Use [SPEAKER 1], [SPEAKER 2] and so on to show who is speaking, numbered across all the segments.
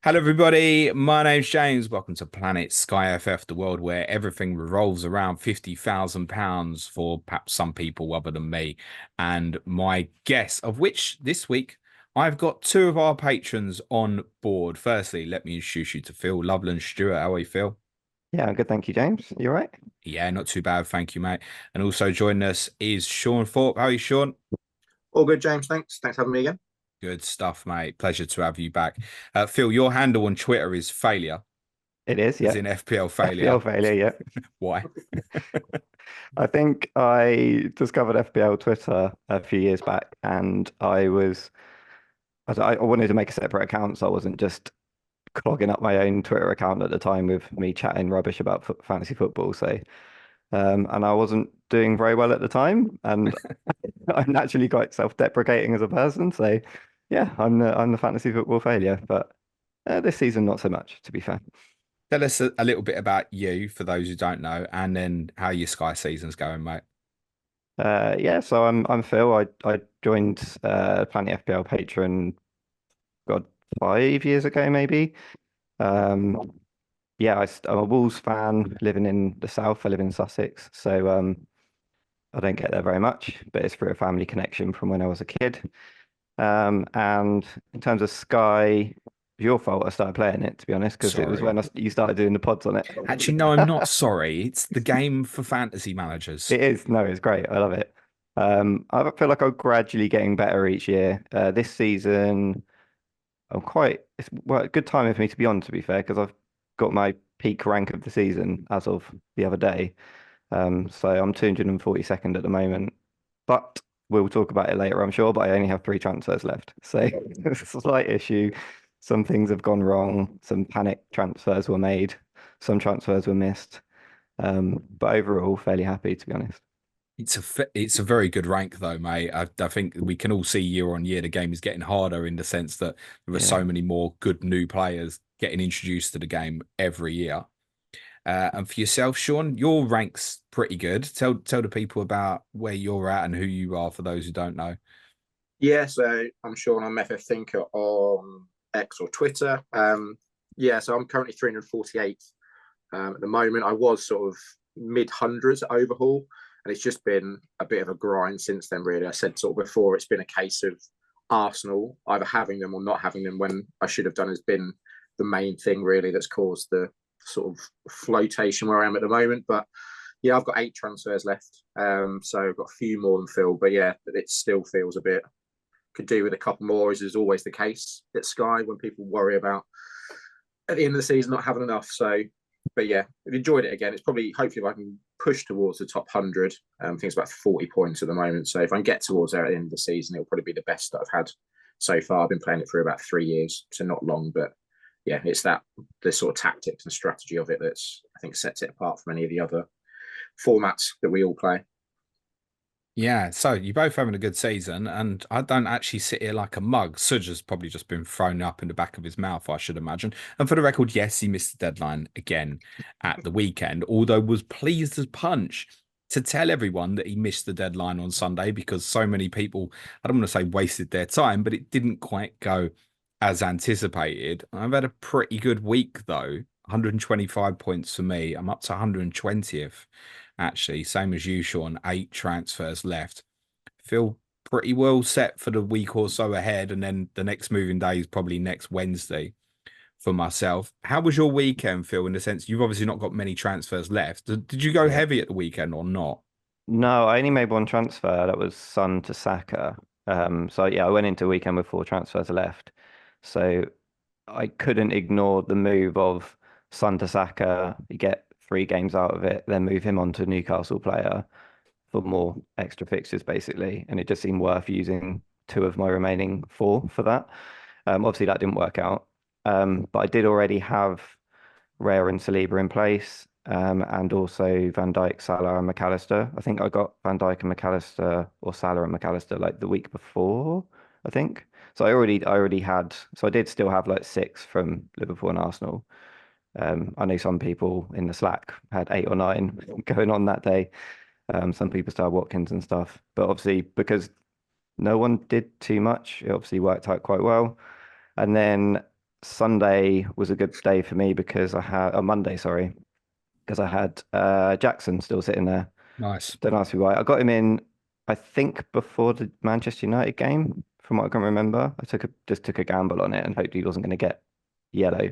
[SPEAKER 1] Hello, everybody. My name's James. Welcome to Planet SkyFF, the world where everything revolves around £50,000 for perhaps some people other than me. And my guest, of which this week I've got two of our patrons on board. Firstly, let me introduce you to Phil Loveland-Stuart. How are you, Phil?
[SPEAKER 2] Yeah, I'm good. Thank you, James. You all right?
[SPEAKER 1] Yeah, not too bad. Thank you, mate. And also joining us is Shaun Thorpe. How are you, Shaun?
[SPEAKER 3] All good, James. Thanks. Thanks for having me again.
[SPEAKER 1] Good stuff, mate. Pleasure to have you back. Phil, your handle on Twitter is failure,
[SPEAKER 2] It is,
[SPEAKER 1] as
[SPEAKER 2] yeah.
[SPEAKER 1] in FPL
[SPEAKER 2] FPL
[SPEAKER 1] failure.
[SPEAKER 2] failure, yeah.
[SPEAKER 1] Why?
[SPEAKER 2] I think I discovered FPL Twitter a few years back, and I wanted to make a separate account, so I wasn't just clogging up my own Twitter account at the time with me chatting rubbish about fantasy football. And I wasn't doing very well at the time, and I'm naturally quite self-deprecating as a person. So, yeah, I'm the fantasy football failure, but this season not so much, to be fair.
[SPEAKER 1] Tell us a little bit about you for those who don't know, and then how your Sky season's going, mate.
[SPEAKER 2] Yeah, so I'm Phil. I joined Planet FPL Patron, God, 5 years ago maybe. Um, yeah, I'm a Wolves fan living in the south. I live in Sussex, so I don't get there very much, but it's through a family connection from when I was a kid. And in terms of Sky, your fault I started playing it, to be honest, because it was
[SPEAKER 1] Sorry.
[SPEAKER 2] when you started doing the pods on it.
[SPEAKER 1] Actually, no, I'm not sorry. It's the game for fantasy managers.
[SPEAKER 2] It is. No, it's great. I love it. I feel like I'm gradually getting better each year. This season, it's well, a good time for me to be on, to be fair, because I've got my peak rank of the season as of the other day. So I'm 242nd at the moment, but we'll talk about it later, I'm sure. But I only have three transfers left, so it's a slight issue. Some things have gone wrong. Some panic transfers were made. Some transfers were missed. But overall, fairly happy, to be honest.
[SPEAKER 1] It's a very good rank though, mate. I think we can all see year on year the game is getting harder in the sense that there are
[SPEAKER 2] Yeah.
[SPEAKER 1] so many more good new players getting introduced to the game every year. And for yourself, Shaun, your rank's pretty good. Tell the people about where you're at and who you are for those who don't know.
[SPEAKER 3] Yeah, so I'm Sean. I'm FF Thinker on X or Twitter. Yeah, so I'm currently 348th at the moment. I was sort of mid hundreds at overhaul, and it's just been a bit of a grind since then. Really, I said sort of before, it's been a case of Arsenal either having them or not having them when I should have done has been the main thing really that's caused the sort of flotation where I am at the moment. But yeah, I've got 8 transfers left, so I've got a few more than Phil. But yeah, it still feels a bit could do with a couple more, as is always the case at Sky when people worry about at the end of the season not having enough. So, but yeah, I've enjoyed it again. It's probably hopefully if I can push towards the top 100. I think it's about 40 points at the moment. So if I can get towards there at the end of the season, it'll probably be the best that I've had so far. I've been playing it for about 3 years, so not long, but yeah, it's that the sort of tactics and strategy of it that's I think sets it apart from any of the other formats that we all play.
[SPEAKER 1] Yeah, so you both having a good season, and I don't actually sit here like a mug. Sudge has probably just been thrown up in the back of his mouth, I should imagine. And for the record, yes, he missed the deadline again at the weekend, although was pleased as punch to tell everyone that he missed the deadline on Sunday because so many people, I don't want to say wasted their time, but it didn't quite go as anticipated. I've had a pretty good week though. 125 points for me. I'm up to 120th actually, same as you, Shaun. 8 transfers left. Feel pretty well set for the week or so ahead, and then the next moving day is probably next Wednesday for myself. How was your weekend, Phil? In the sense you've obviously not got many transfers left. Did you go
[SPEAKER 2] Yeah.
[SPEAKER 1] heavy at the weekend or not?
[SPEAKER 2] No, I only made one transfer. That was Son to Saka. So yeah, I went into a weekend with four transfers left. So I couldn't ignore the move of Son to Saka. You get 3 games out of it, then move him on to Newcastle player for more extra fixtures, basically. And it just seemed worth using two of my remaining four for that. Obviously, that didn't work out. But I did already have Rare and Saliba in place, and also Van Dijk, Salah, and McAllister. I think I got Van Dijk and McAllister, or Salah and McAllister, like the week before, I think. So I already had. So I did still have like 6 from Liverpool and Arsenal. I know some people in the Slack had 8 or 9 going on that day. Some people still had Watkins and stuff, but obviously because no one did too much, it obviously worked out quite well. And then Sunday was a good day for me because I had Monday, sorry, because I had Jackson still sitting there.
[SPEAKER 1] Nice.
[SPEAKER 2] Don't ask me why. I got him in, I think, before the Manchester United game, from what I can remember. Just took a gamble on it and hoped he wasn't going to get yellow.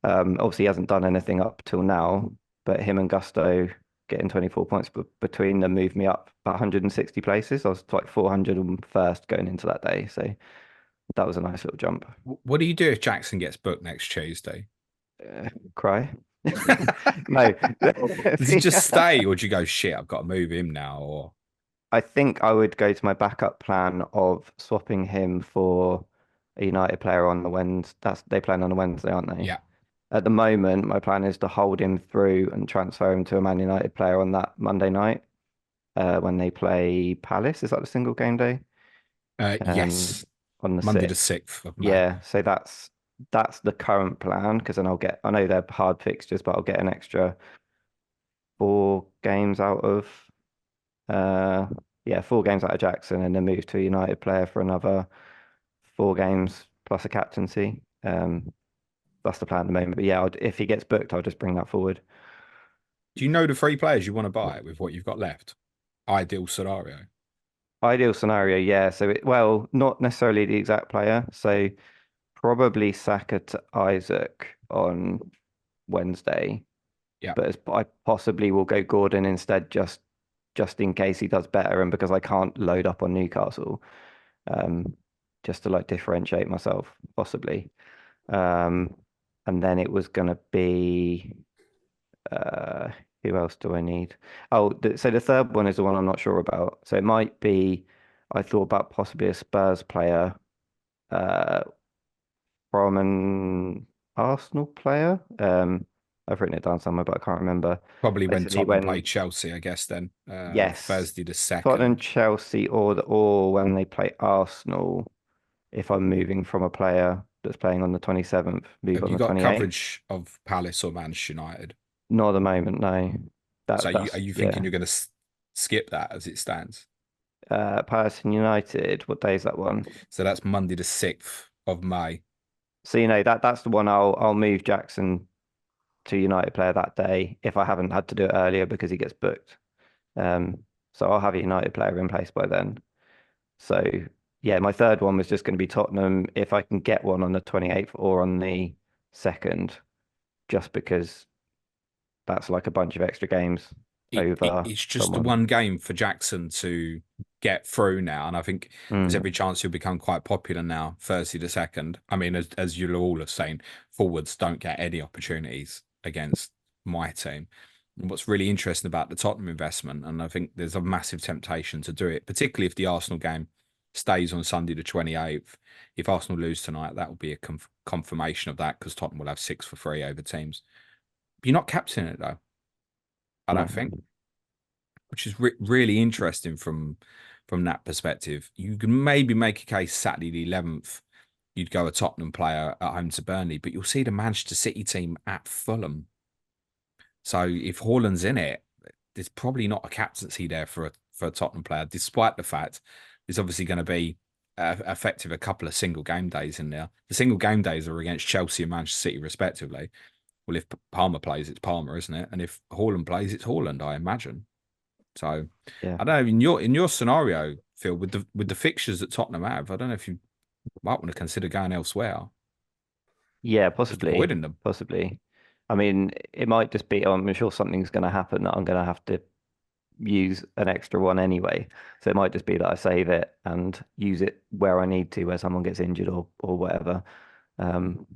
[SPEAKER 2] Obviously, he hasn't done anything up till now, but him and Gusto getting 24 points between them moved me up about 160 places. I was like 401st going into that day, so that was a nice little jump.
[SPEAKER 1] What do you do if Jackson gets booked next Tuesday?
[SPEAKER 2] Cry. No.
[SPEAKER 1] Does he just stay, or do you go, shit, I've got to move him now? Or
[SPEAKER 2] I think I would go to my backup plan of swapping him for a United player on the Wednesday. They playing on a Wednesday, aren't they?
[SPEAKER 1] yeah,
[SPEAKER 2] At the moment, my plan is to hold him through and transfer him to a Man United player on that Monday night when they play Palace. Is that the single game day?
[SPEAKER 1] yes,
[SPEAKER 2] On the
[SPEAKER 1] Monday the
[SPEAKER 2] 6th.
[SPEAKER 1] 6th of May.
[SPEAKER 2] Yeah, so that's the current plan because then I know they're hard fixtures, but I'll get an extra 4 games out of uh yeah, 4 games out of Jackson and then move to a United player for another 4 games plus a captaincy. That's the plan at the moment. But yeah, if he gets booked, I'll just bring that forward.
[SPEAKER 1] Do you know the 3 players you want to buy with what you've got left? Ideal scenario.
[SPEAKER 2] Ideal scenario, yeah. So well, not necessarily the exact player. So probably Saka to Isaac on Wednesday.
[SPEAKER 1] Yeah.
[SPEAKER 2] But I possibly will go Gordon instead, just in case he does better, and because I can't load up on Newcastle, um, just to like differentiate myself, possibly. Um, and then it was gonna be uh, who else do I need? Oh, so the third one is the one I'm not sure about. So it might be I thought about possibly a Spurs player, uh, from an Arsenal player. I've written it down somewhere, but I can't remember.
[SPEAKER 1] Probably when
[SPEAKER 2] Basically,
[SPEAKER 1] Tottenham
[SPEAKER 2] when
[SPEAKER 1] play Chelsea, I guess then.
[SPEAKER 2] yes,
[SPEAKER 1] Thursday the
[SPEAKER 2] Tottenham,
[SPEAKER 1] 2nd.
[SPEAKER 2] Chelsea, or when they play Arsenal, if I'm moving from a player that's playing on the 27th, move
[SPEAKER 1] Have
[SPEAKER 2] on
[SPEAKER 1] you
[SPEAKER 2] the
[SPEAKER 1] got
[SPEAKER 2] 28th.
[SPEAKER 1] coverage of Palace or Manchester United?
[SPEAKER 2] Not at the moment, no.
[SPEAKER 1] So are
[SPEAKER 2] That's
[SPEAKER 1] you thinking
[SPEAKER 2] yeah.
[SPEAKER 1] you're going to skip that as it stands?
[SPEAKER 2] Palace and United. What day is that one?
[SPEAKER 1] So that's Monday the 6th of May.
[SPEAKER 2] So that's the one I'll move Jackson to United player that day if I haven't had to do it earlier because he gets booked. So I'll have a United player in place by then. So yeah, my third one was just going to be Tottenham if I can get one on the 28th or on the 2nd, just because that's like a bunch of extra games over
[SPEAKER 1] It's just the
[SPEAKER 2] someone.
[SPEAKER 1] one game for Jackson to get through now, and I think there's
[SPEAKER 2] Mm,
[SPEAKER 1] every chance he'll become quite popular now. Thursday the 2nd. I mean, as you'll all have seen, forwards don't get any opportunities against my team. And what's really interesting about the Tottenham investment, and I think there's a massive temptation to do it, particularly if the Arsenal game stays on Sunday the 28th. If Arsenal lose tonight, that will be a confirmation of that because Tottenham will have 6 for free over teams. You're not captaining it though, I
[SPEAKER 2] no.
[SPEAKER 1] don't think, which is really interesting from that perspective. You can maybe make a case Saturday the 11th, you'd go a Tottenham player at home to Burnley, but you'll see the Manchester City team at Fulham. So if Haaland's in it, there's probably not a captaincy there for a Tottenham player, despite the fact there's obviously going to be effective a couple of single game days in there. The single game days are against Chelsea and Manchester City, respectively. Well, if Palmer plays, it's Palmer, isn't it? And if Haaland plays, it's Haaland, I imagine. So
[SPEAKER 2] Yeah.
[SPEAKER 1] I don't know, in your scenario, Phil, with the fixtures that Tottenham have, I don't know if you might want to consider going elsewhere,
[SPEAKER 2] Yeah,
[SPEAKER 1] just
[SPEAKER 2] possibly.
[SPEAKER 1] avoiding them.
[SPEAKER 2] Possibly. I mean, it might just be, I'm sure something's going to happen that I'm going to have to use an extra one anyway. So it might just be that I save it and use it where I need to, where someone gets injured or whatever. Um,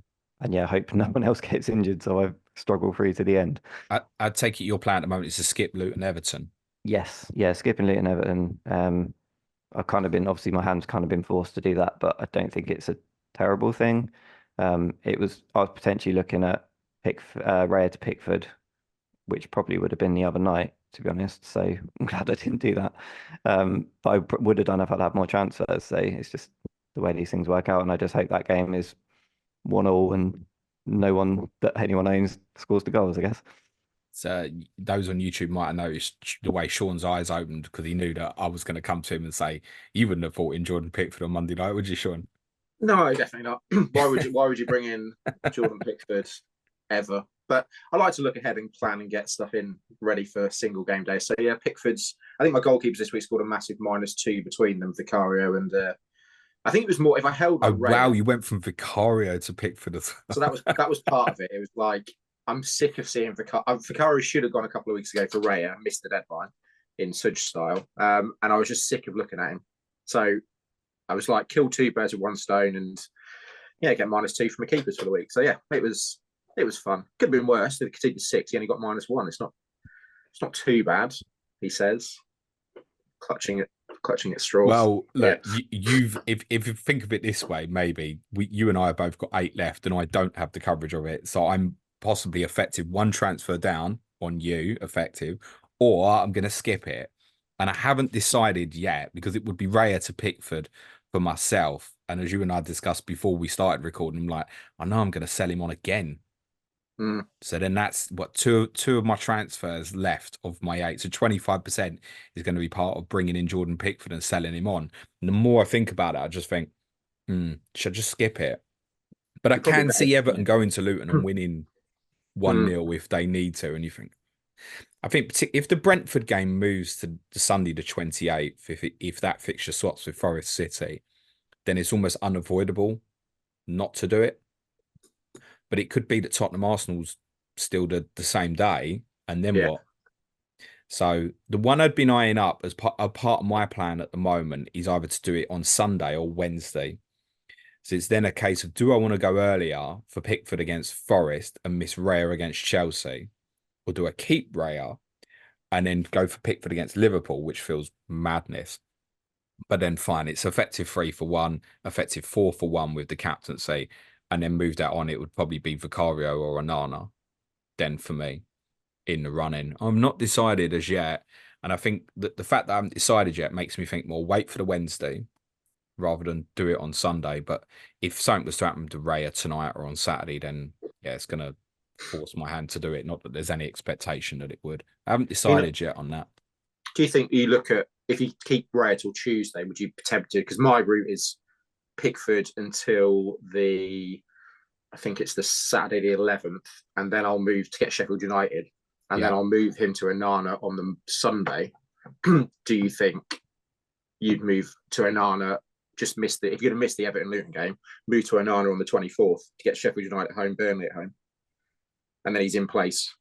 [SPEAKER 2] and yeah, hope no one else gets injured, so I struggle through to the end.
[SPEAKER 1] I'd take it your plan at the moment is to skip Luton Everton.
[SPEAKER 2] Yes, yeah, skipping Luton Everton. I've kind of been obviously my hand's kind of been forced to do that, but I don't think it's a terrible thing. I was potentially looking at Raya to Pickford, which probably would have been the other night, to be honest. So I'm glad I didn't do that. But I would have done if I'd had more transfers. So it's just the way these things work out, and I just hope that game is 1-1 and no one that anyone owns scores the goals, I guess.
[SPEAKER 1] So those on YouTube might have noticed the way Shaun's eyes opened because he knew that I was going to come to him and say, "You wouldn't have thought in Jordan Pickford on Monday night, would you, Shaun?"
[SPEAKER 3] No, definitely not. Why would you bring in Jordan Pickford ever? But I like to look ahead and plan and get stuff in ready for single game day. So yeah, Pickford's. I think my goalkeepers this week scored a massive -2 between them, Vicario and I think it was more if I held
[SPEAKER 1] Oh
[SPEAKER 3] like
[SPEAKER 1] wow,
[SPEAKER 3] Raya.
[SPEAKER 1] you went from Vicario to Pickford as
[SPEAKER 3] So
[SPEAKER 1] well.
[SPEAKER 3] that was part of it. It was like I'm sick of seeing Vicario. Vicario should have gone a couple of weeks ago for Raya, missed the deadline in Sudge style, and I was just sick of looking at him. So I was like, kill two birds with one stone, and yeah, get -2 from the keepers for the week. So yeah, it was fun. Could have been worse. If the conceded 6, he only got -1. It's not too bad. He says, clutching at straws.
[SPEAKER 1] Well,
[SPEAKER 3] Yeah.
[SPEAKER 1] look, you've if you think of it this way, maybe you and I have both got 8 left, and I don't have the coverage of it, so I'm possibly effective one transfer down on you, effective, or I'm going to skip it, and I haven't decided yet because it would be rare to Pickford for myself. And as you and I discussed before we started recording, I'm like, I know I'm going to sell him on again.
[SPEAKER 3] Mm.
[SPEAKER 1] So then that's what two of my transfers left of my 8. So 25% is going to be part of bringing in Jordan Pickford and selling him on. And the more I think about it, I just think, should I just skip it? But I
[SPEAKER 3] You're probably
[SPEAKER 1] can
[SPEAKER 3] better.
[SPEAKER 1] see Everton going to Luton and winning
[SPEAKER 3] Mm.
[SPEAKER 1] 1-0 if they need to. And you think, I think if the Brentford game moves to Sunday the 28th, if that fixture swaps with Forest City, then it's almost unavoidable not to do it. But it could be that Tottenham Arsenal's still the same day. And then
[SPEAKER 3] Yeah.
[SPEAKER 1] what? So the one I'd been eyeing up as part of my plan at the moment is either to do it on Sunday or Wednesday. So it's then a case of, do I want to go earlier for Pickford against Forest and miss Raya against Chelsea? Or do I keep Raya and then go for Pickford against Liverpool, which feels madness? But then fine, it's effective 3-for-1, effective 4-for-1 with the captaincy, and then move that on. It would probably be Vicario or Onana then for me in the running. I'm not decided as yet. And I think that the fact that I haven't decided yet makes me think more wait for the Wednesday rather than do it on Sunday. But if something was to happen to Raya tonight or on Saturday, then yeah, it's going to force my hand to do it. Not that there's any expectation that it would. I haven't decided yet on that.
[SPEAKER 3] Do you think you look at if you keep Raya till Tuesday, would you be tempted? Because my route is Pickford until I think it's the Saturday the 11th, and then I'll move to get Sheffield United, and
[SPEAKER 1] Yeah.
[SPEAKER 3] then I'll move him to Onana on the Sunday. Do you think you'd move to Onana? Just miss if you're going to miss the Everton Luton game, move to Onana on the 24th to get Sheffield United at home, Burnley at home, and then he's in place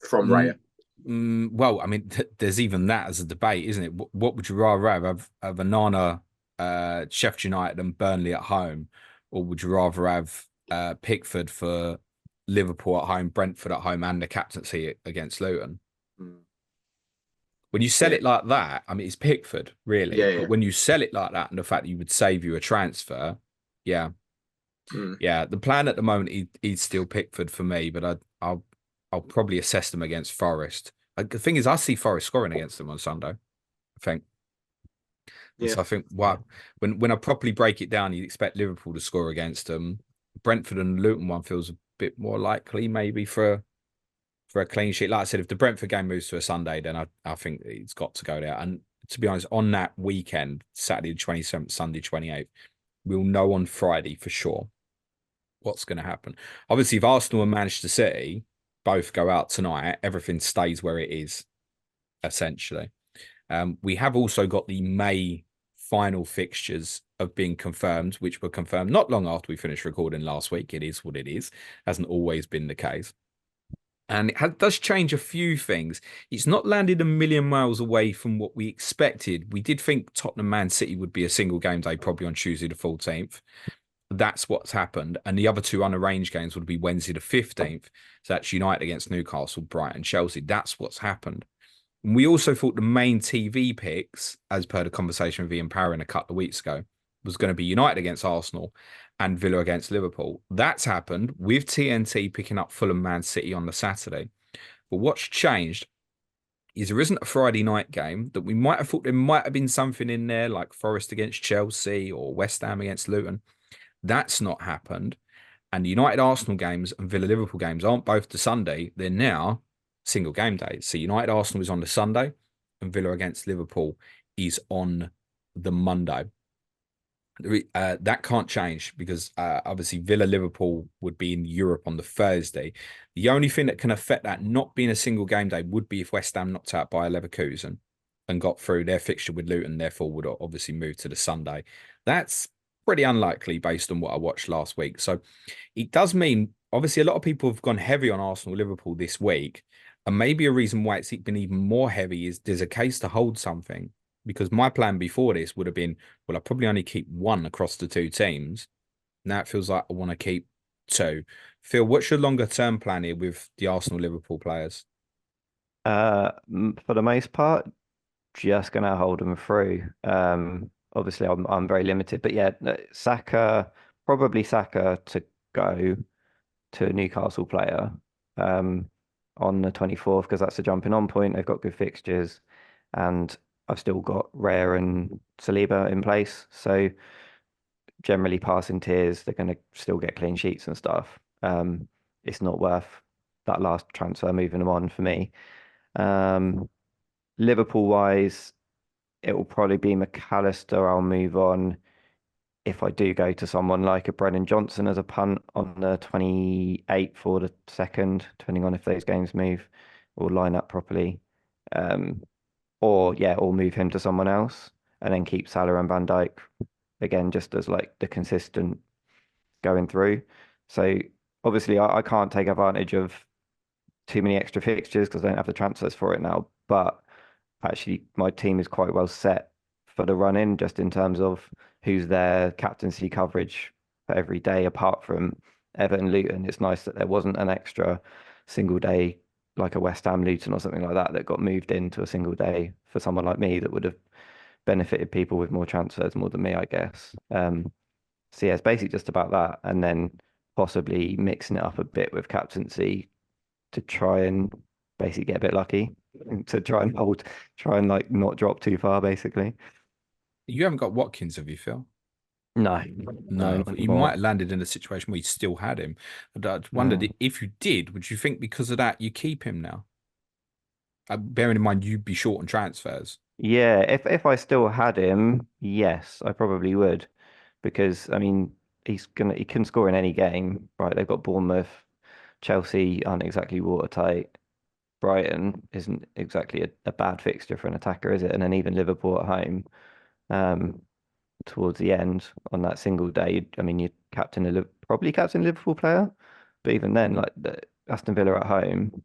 [SPEAKER 3] from Raya.
[SPEAKER 1] Well, I mean, there's even that as a debate, isn't it? What would you rather have Onana, Sheffield United, and Burnley at home, or would you rather have Pickford for Liverpool at home, Brentford at home, and the captaincy against Luton?
[SPEAKER 3] Mm.
[SPEAKER 1] When you sell it like that, I mean, it's Pickford, really.
[SPEAKER 3] Yeah.
[SPEAKER 1] But when you sell it like that, and the fact that you would save you a transfer, yeah, yeah. The plan at the moment, he's still Pickford for me, but I'll probably assess them against Forest. The thing is, I see Forest scoring against them on Sunday, I think. And
[SPEAKER 3] Yeah.
[SPEAKER 1] so I think when I properly break it down, you'd expect Liverpool to score against them. Brentford and Luton one feels a bit more likely, maybe for a clean sheet. Like I said, if the Brentford game moves to a Sunday, then I think it's got to go there. And to be honest, on that weekend, Saturday the 27th, Sunday 28th, we'll know on Friday for sure what's going to happen. Obviously, if Arsenal and Manchester City both go out tonight, everything stays where it is, essentially. We have also got the May final fixtures of being confirmed, which were confirmed not long after we finished recording last week. It is what it is. Hasn't always been the case. And it does change a few things. It's not landed a million miles away from what we expected. We did think Tottenham Man City would be a single game day, probably on Tuesday the 14th. That's what's happened. And the other two unarranged games would be Wednesday the 15th. So that's United against Newcastle, Brighton, Chelsea. That's what's happened. And we also thought the main TV picks, as per the conversation with Ian Parrin a couple of weeks ago, was going to be United against Arsenal and Villa against Liverpool. That's happened with TNT picking up Fulham Man City on the Saturday. But what's changed is there isn't a Friday night game that we might have thought there might have been something in there like Forest against Chelsea or West Ham against Luton. That's not happened. And the United Arsenal games and Villa Liverpool games aren't both the Sunday. They're now single game days. So United Arsenal is on the Sunday and Villa against Liverpool is on the Monday. That can't change because obviously Villa Liverpool would be in Europe on the Thursday. The only thing that can affect that not being a single game day would be if West Ham knocked out by Leverkusen and got through their fixture with Luton, therefore would obviously move to the Sunday. That's pretty unlikely based on what I watched last week. So it does mean obviously a lot of people have gone heavy on Arsenal Liverpool this week. And maybe a reason why it's been even more heavy is there's a case to hold something. Because my plan before this would have been, well, I probably only keep one across the two teams. Now it feels like I want to keep two. Phil, what's your longer term plan here with the Arsenal Liverpool players?
[SPEAKER 2] For the most part, just gonna hold them through. Obviously, I'm very limited, but yeah, Saka, probably Saka to go to a Newcastle player on the 24th because that's the jumping on point. They've got good fixtures, and I've still got Rare and Saliba in place. So generally, passing tiers, they're going to still get clean sheets and stuff. It's not worth that last transfer moving them on for me. Liverpool wise, it will probably be McAllister. I'll move on if I do go to someone like a Brennan Johnson as a punt on the 28th or the 2nd, depending on if those games move or line up properly. Um, or yeah, or move him to someone else and then keep Salah and Van Dijk again, just as like the consistent going through. So obviously I can't take advantage of too many extra fixtures because I don't have the transfers for it now. But actually my team is quite well set for the run in, just in terms of who's there, captaincy coverage for every day, apart from Everton Luton. It's nice that there wasn't an extra single day like a West Ham Luton or something like that that got moved into a single day for someone like me that would have benefited people with more transfers more than me, I guess. So yeah, it's basically just about that, and then possibly mixing it up a bit with captaincy to try and basically get a bit lucky to try and like not drop too far, basically.
[SPEAKER 1] You haven't got Watkins, have you, Phil?
[SPEAKER 2] No, no,
[SPEAKER 1] No,
[SPEAKER 2] not
[SPEAKER 1] you might
[SPEAKER 2] anymore.
[SPEAKER 1] have landed in a situation where you still had him. But I wondered
[SPEAKER 2] No.
[SPEAKER 1] if you did, would you think because of that you keep him now? Bearing in mind you'd be short on transfers.
[SPEAKER 2] Yeah, if I still had him, yes, I probably would, because I mean he can score in any game, right? They've got Bournemouth, Chelsea aren't exactly watertight. Brighton isn't exactly a bad fixture for an attacker, is it? And then even Liverpool at home, um, towards the end on that single day, I mean, you probably captain a Liverpool player, but even then, like Aston Villa at home,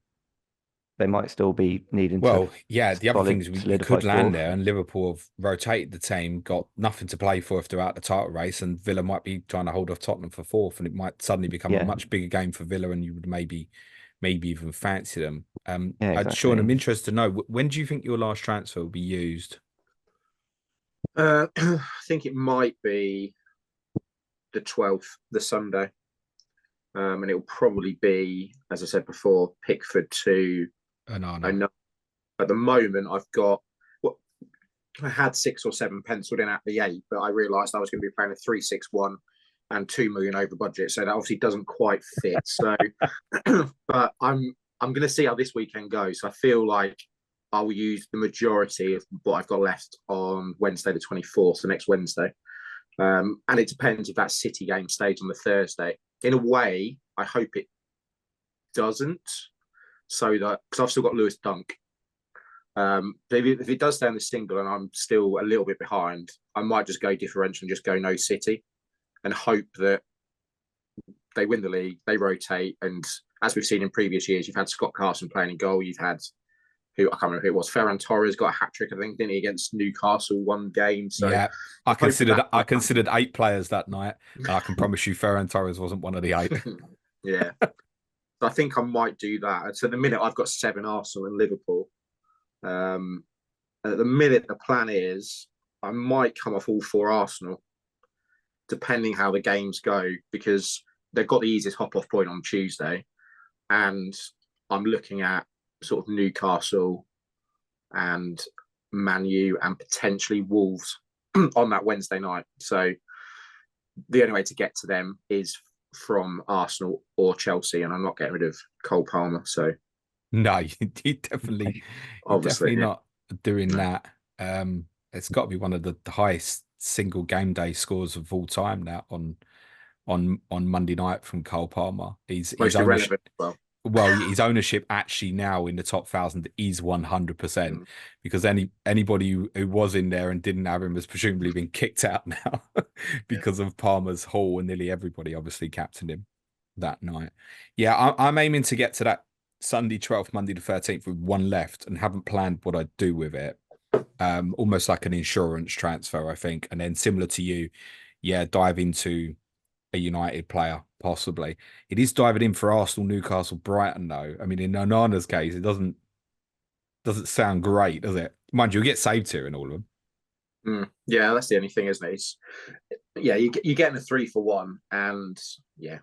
[SPEAKER 2] they might still be needing to
[SPEAKER 1] Well, yeah, the other thing is you
[SPEAKER 2] solidify
[SPEAKER 1] could land
[SPEAKER 2] fourth.
[SPEAKER 1] there, and Liverpool have rotated the team, got nothing to play for throughout the title race, and Villa might be trying to hold off Tottenham for fourth, and it might suddenly become a
[SPEAKER 2] Yeah,
[SPEAKER 1] much bigger game for Villa, and you would maybe even fancy them.
[SPEAKER 2] yeah,
[SPEAKER 1] Sean, I'm
[SPEAKER 2] exactly.
[SPEAKER 1] interested to know when do you think your last transfer will be used?
[SPEAKER 3] I think it might be the 12th, the Sunday. And it will probably be, as I said before, Pickford to
[SPEAKER 1] No, no.
[SPEAKER 3] another. At the moment, I've got what I had 6 or 7 penciled in at the 8, but I realised I was going to be playing a 3-6-1 and 2 million over budget, so that obviously doesn't quite fit. So, but I'm going to see how this weekend goes. So I feel like I will use the majority of what I've got left on Wednesday the 24th, so next Wednesday. And it depends if that City game stays on the Thursday. In a way, I hope it doesn't, so that because I've still got Lewis Dunk. But if it does stay on the single and I'm still a little bit behind, I might just go differential and just go no City and hope that they win the league, they rotate. And as we've seen in previous years, you've had Scott Carson playing in goal. You've had who I can't remember who it was. Ferran Torres got a hat trick, I think, didn't he, against Newcastle one game. So
[SPEAKER 1] Yeah, I
[SPEAKER 3] hope
[SPEAKER 1] considered
[SPEAKER 3] that
[SPEAKER 1] I
[SPEAKER 3] might happen.
[SPEAKER 1] considered 8 players that night, and I can promise you Ferran Torres wasn't one of the 8.
[SPEAKER 3] Yeah. So I think I might do that. And so at the minute I've got 7 Arsenal and Liverpool. Um, and at the minute the plan is I might come off all 4 Arsenal, depending how the games go, because they've got the easiest hop off point on Tuesday. And I'm looking at sort of Newcastle and Man U and potentially Wolves on that Wednesday night. So the only way to get to them is from Arsenal or Chelsea, and I'm not getting rid of Cole Palmer. So
[SPEAKER 1] No, you definitely, you're
[SPEAKER 3] obviously,
[SPEAKER 1] definitely
[SPEAKER 3] yeah.
[SPEAKER 1] not doing that. It's got to be one of the highest single game day scores of all time now on Monday night from Cole Palmer. His
[SPEAKER 3] Most
[SPEAKER 1] ownership,
[SPEAKER 3] irrelevant.
[SPEAKER 1] well, his ownership actually now in the top 1,000 is 100%,
[SPEAKER 3] Mm,
[SPEAKER 1] because anybody who was in there and didn't have him has presumably been kicked out now
[SPEAKER 3] yeah.
[SPEAKER 1] because of Palmer's haul, and nearly everybody obviously captained him that night. Yeah, I'm aiming to get to that Sunday 12th, Monday the 13th with one left, and haven't planned what I'd do with it. Almost like an insurance transfer, I think. And then similar to you, yeah, dive into a United player, possibly. It is diving in for Arsenal, Newcastle, Brighton, though. I mean, in Onana's case, it doesn't sound great, does it? Mind you, you'll get saved here in all of them.
[SPEAKER 3] Yeah, that's the only thing, isn't it? Yeah, you're getting a 3-for-1, and yeah,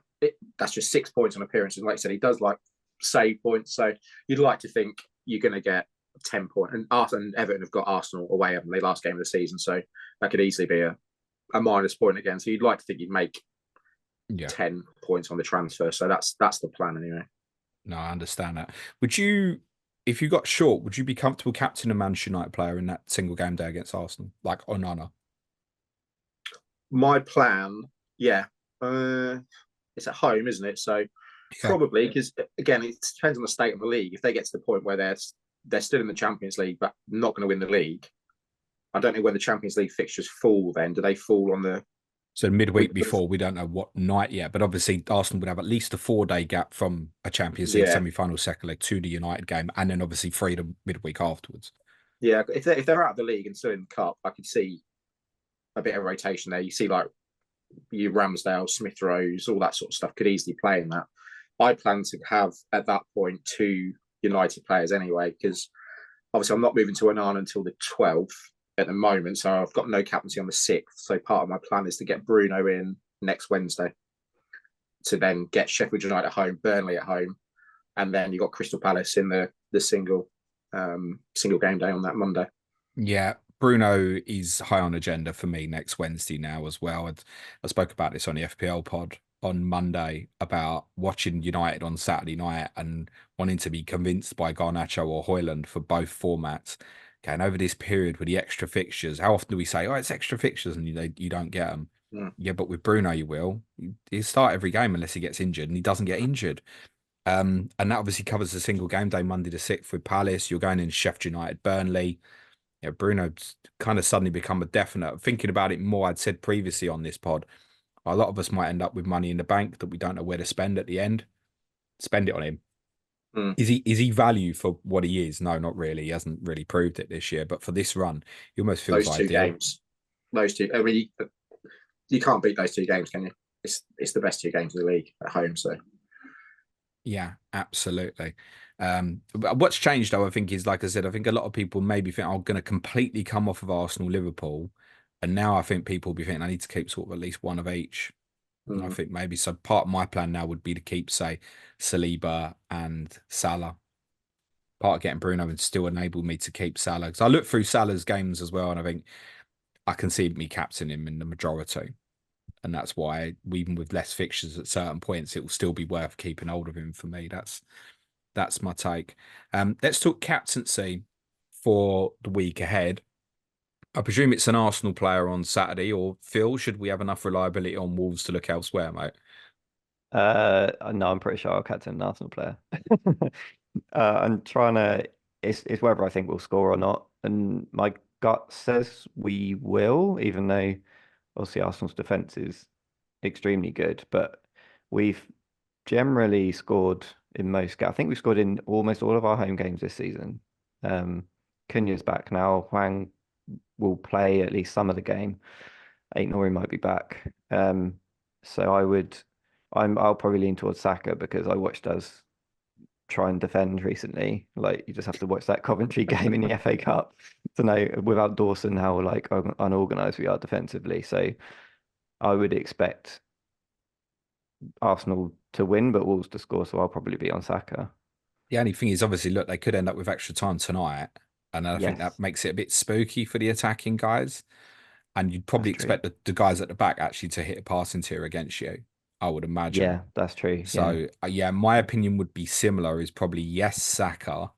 [SPEAKER 3] that's just 6 points on appearances. Like I said, he does like save points, so you'd like to think you're going to get 10 points. And Arsenal and Everton have got Arsenal away, haven't they, last game of the season? So that could easily be a minus point again. So you'd like to think you'd make 10 points on the transfer. So that's the plan anyway.
[SPEAKER 1] No, I understand that. Would you, if you got short, would you be comfortable captaining a Manchester United player in that single game day against Arsenal, like Onana?
[SPEAKER 3] My plan, yeah, it's at home, isn't it? So probably, because again, it depends on the state of the league. If they get to the point where they're still in the Champions League but not going to win the league, I don't know when the Champions League fixtures fall. Then do they fall on the
[SPEAKER 1] midweek before? We don't know what night yet, but obviously Arsenal would have at least a 4-day gap from a Champions League semi-final second leg to the United game, and then obviously freedom midweek afterwards.
[SPEAKER 3] Yeah, if they're out of the league and still in the cup, I could see a bit of rotation there. You see like you Ramsdale, Smith Rose, all that sort of stuff could easily play in that. I plan to have at that point 2 United players anyway, because obviously I'm not moving to Onana until the 12th at the moment, so I've got no captaincy on the 6th. So part of my plan is to get Bruno in next Wednesday to then get Sheffield United at home, Burnley at home, and then you got Crystal Palace in the single game day on that Monday.
[SPEAKER 1] Yeah, Bruno is high on agenda for me next Wednesday now as well. I spoke about this on the FPL pod on Monday about watching United on Saturday night and wanting to be convinced by Garnacho or Højlund for both formats. Okay, and over this period with the extra fixtures, how often do we say, "Oh, it's extra fixtures," and you don't get them? Yeah, but with Bruno, you will. He'll start every game unless he gets injured, and he doesn't get injured. And that obviously covers the single game day Monday the 6th with Palace. You're going in Sheffield United, Burnley. Yeah, Bruno's kind of suddenly become a definite. Thinking about it more, I'd said previously on this pod, a lot of us might end up with money in the bank that we don't know where to spend at the end. Spend it on him. Is he value for what he is? No, not really. He hasn't really proved it this year. But for this run, he almost feels
[SPEAKER 3] those 2
[SPEAKER 1] ideal.
[SPEAKER 3] games. Those 2. I mean, you can't beat those 2 games, can you? It's the best 2 games in the league at home. So
[SPEAKER 1] yeah, absolutely. But what's changed though, I think, is like I said, I think a lot of people maybe think I'm going to completely come off of Arsenal, Liverpool, and now I think people will be thinking I need to keep sort of at least one of each. I think maybe so. Part of my plan now would be to keep, say, Saliba and Salah. Part of getting Bruno would still enable me to keep Salah, because I look through Salah's games as well, and I think I can see me captaining him in the majority. And that's why, even with less fixtures at certain points, it will still be worth keeping hold of him for me. That's my take. Let's talk captaincy for the week ahead. I presume it's an Arsenal player on Saturday, or Phil, should we have enough reliability on Wolves to look elsewhere, mate?
[SPEAKER 2] No, I'm pretty sure I'll captain an Arsenal player. I'm trying to. It's whether I think we'll score or not, and my gut says we will, even though obviously Arsenal's defense is extremely good, but we've generally scored in most. I think we've scored in almost all of our home games this season. Cunha's back now. Hwang will play at least some of the game. Aït-Nouri might be back. So I'll probably lean towards Saka because I watched us try and defend recently. Like, you just have to watch that Coventry game in the FA Cup to know without Dawson how like unorganized we are defensively. So I would expect Arsenal to win, but Wolves to score. So I'll probably be on Saka.
[SPEAKER 1] The only thing is, obviously, look, they could end up with extra time tonight, and I think that makes it a bit spooky for the attacking guys. And you'd probably expect the guys at the back actually to hit a passing tier against you, I would imagine.
[SPEAKER 2] Yeah, that's true.
[SPEAKER 1] So, yeah, my opinion would be similar, is probably yes, Saka.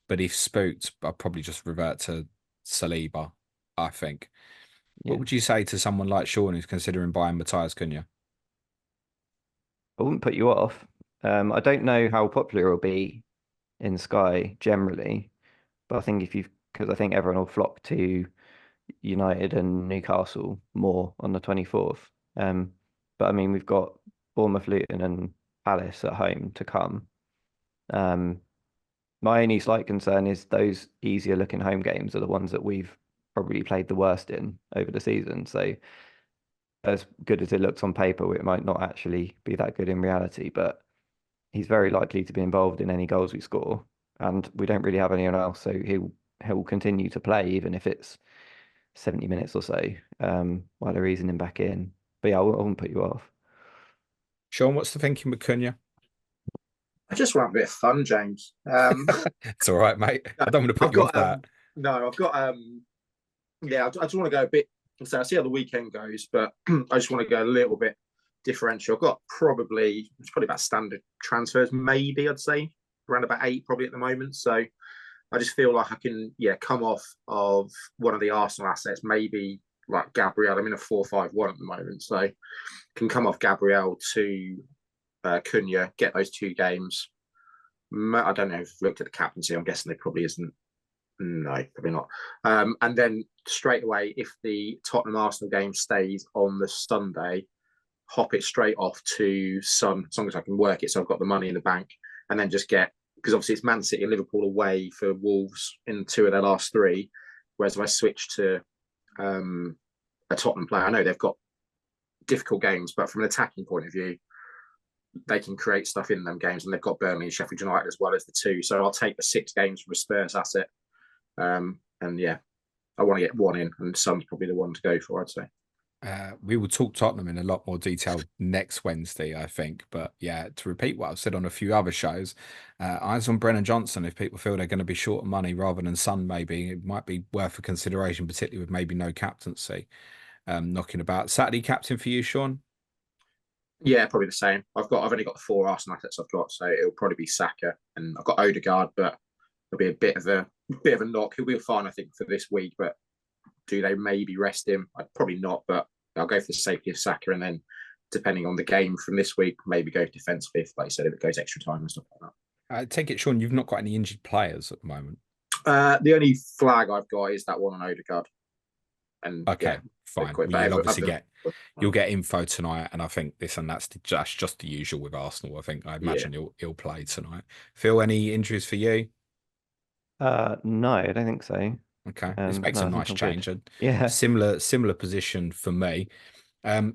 [SPEAKER 1] But if spooked, I'd probably just revert to Saliba, I think. What
[SPEAKER 2] Yeah.
[SPEAKER 1] would you say to someone like Shaun who's considering buying Matthias Cunha?
[SPEAKER 2] I wouldn't put you off. I don't know how popular it'll be in Sky generally, but I think because I think everyone will flock to United and Newcastle more on the 24th. But I mean, we've got Bournemouth, Luton, and Palace at home to come. Um, my only slight concern is those easier looking home games are the ones that we've probably played the worst in over the season. So as good as it looks on paper, it might not actually be that good in reality, but he's very likely to be involved in any goals we score, and we don't really have anyone else, so he'll continue to play even if it's 70 minutes or so, while they're easing him back in. But yeah, I wouldn't put you off.
[SPEAKER 1] Shaun, what's the thinking with Cunha?
[SPEAKER 3] I just want a bit of fun, James.
[SPEAKER 1] It's all right, mate. I don't want to
[SPEAKER 3] I've
[SPEAKER 1] put you off
[SPEAKER 3] got
[SPEAKER 1] that.
[SPEAKER 3] no, I've got yeah, I just want to go a bit. So I see how the weekend goes, but I just want to go a little bit differential. I've got it's probably about standard transfers, maybe I'd say around about 8 probably at the moment. So I just feel like I can come off of one of the Arsenal assets, maybe like Gabriel. I'm in a 4-5-1 at the moment, so can come off Gabriel to Cunha, get those 2 games. I don't know if I've looked at the captaincy. I'm guessing there probably isn't. No, probably not. And then straight away, if the Tottenham Arsenal game stays on the Sunday, hop it straight off to Sun, as long as I can work it. So I've got the money in the bank, and then just because obviously it's Man City and Liverpool away for Wolves in 2 of their last 3. Whereas if I switch to a Tottenham player, I know they've got difficult games, but from an attacking point of view, they can create stuff in them games, and they've got Burnley and Sheffield United as well as the 2. So I'll take the 6 games from a Spurs asset. And yeah, I want to get 1 in, and Son's probably the one to go for, I'd say.
[SPEAKER 1] We will talk Tottenham in a lot more detail next Wednesday, I think. But yeah, to repeat what I've said on a few other shows, eyes on Brennan Johnson. If people feel they're going to be short of money rather than Son, maybe it might be worth a consideration, particularly with maybe no captaincy knocking about. Saturday captain for you, Shaun?
[SPEAKER 3] Yeah, probably the same. I've only got the 4 Arsenal assets I've got, so it'll probably be Saka, and I've got Odegaard, but it'll be a bit of a knock. He'll be fine, I think, for this week, but do they maybe rest him? I'd probably not, but I'll go for the safety of Saka, and then depending on the game from this week, maybe go defensive if, like I said, if it goes extra time and stuff like that.
[SPEAKER 1] I take it, Shaun, you've not got any injured players at the moment.
[SPEAKER 3] The only flag I've got is that one on Odegaard. And
[SPEAKER 1] okay,
[SPEAKER 3] yeah,
[SPEAKER 1] fine.
[SPEAKER 3] quick,
[SPEAKER 1] Well, you'll get info tonight, and I think that's just the usual with Arsenal. I imagine he'll play tonight. Phil, any injuries for you?
[SPEAKER 2] No, I don't think so.
[SPEAKER 1] Okay, this makes
[SPEAKER 2] No,
[SPEAKER 1] a
[SPEAKER 2] I think
[SPEAKER 1] nice
[SPEAKER 2] I'm
[SPEAKER 1] change.
[SPEAKER 2] good. Yeah.
[SPEAKER 1] Similar position for me.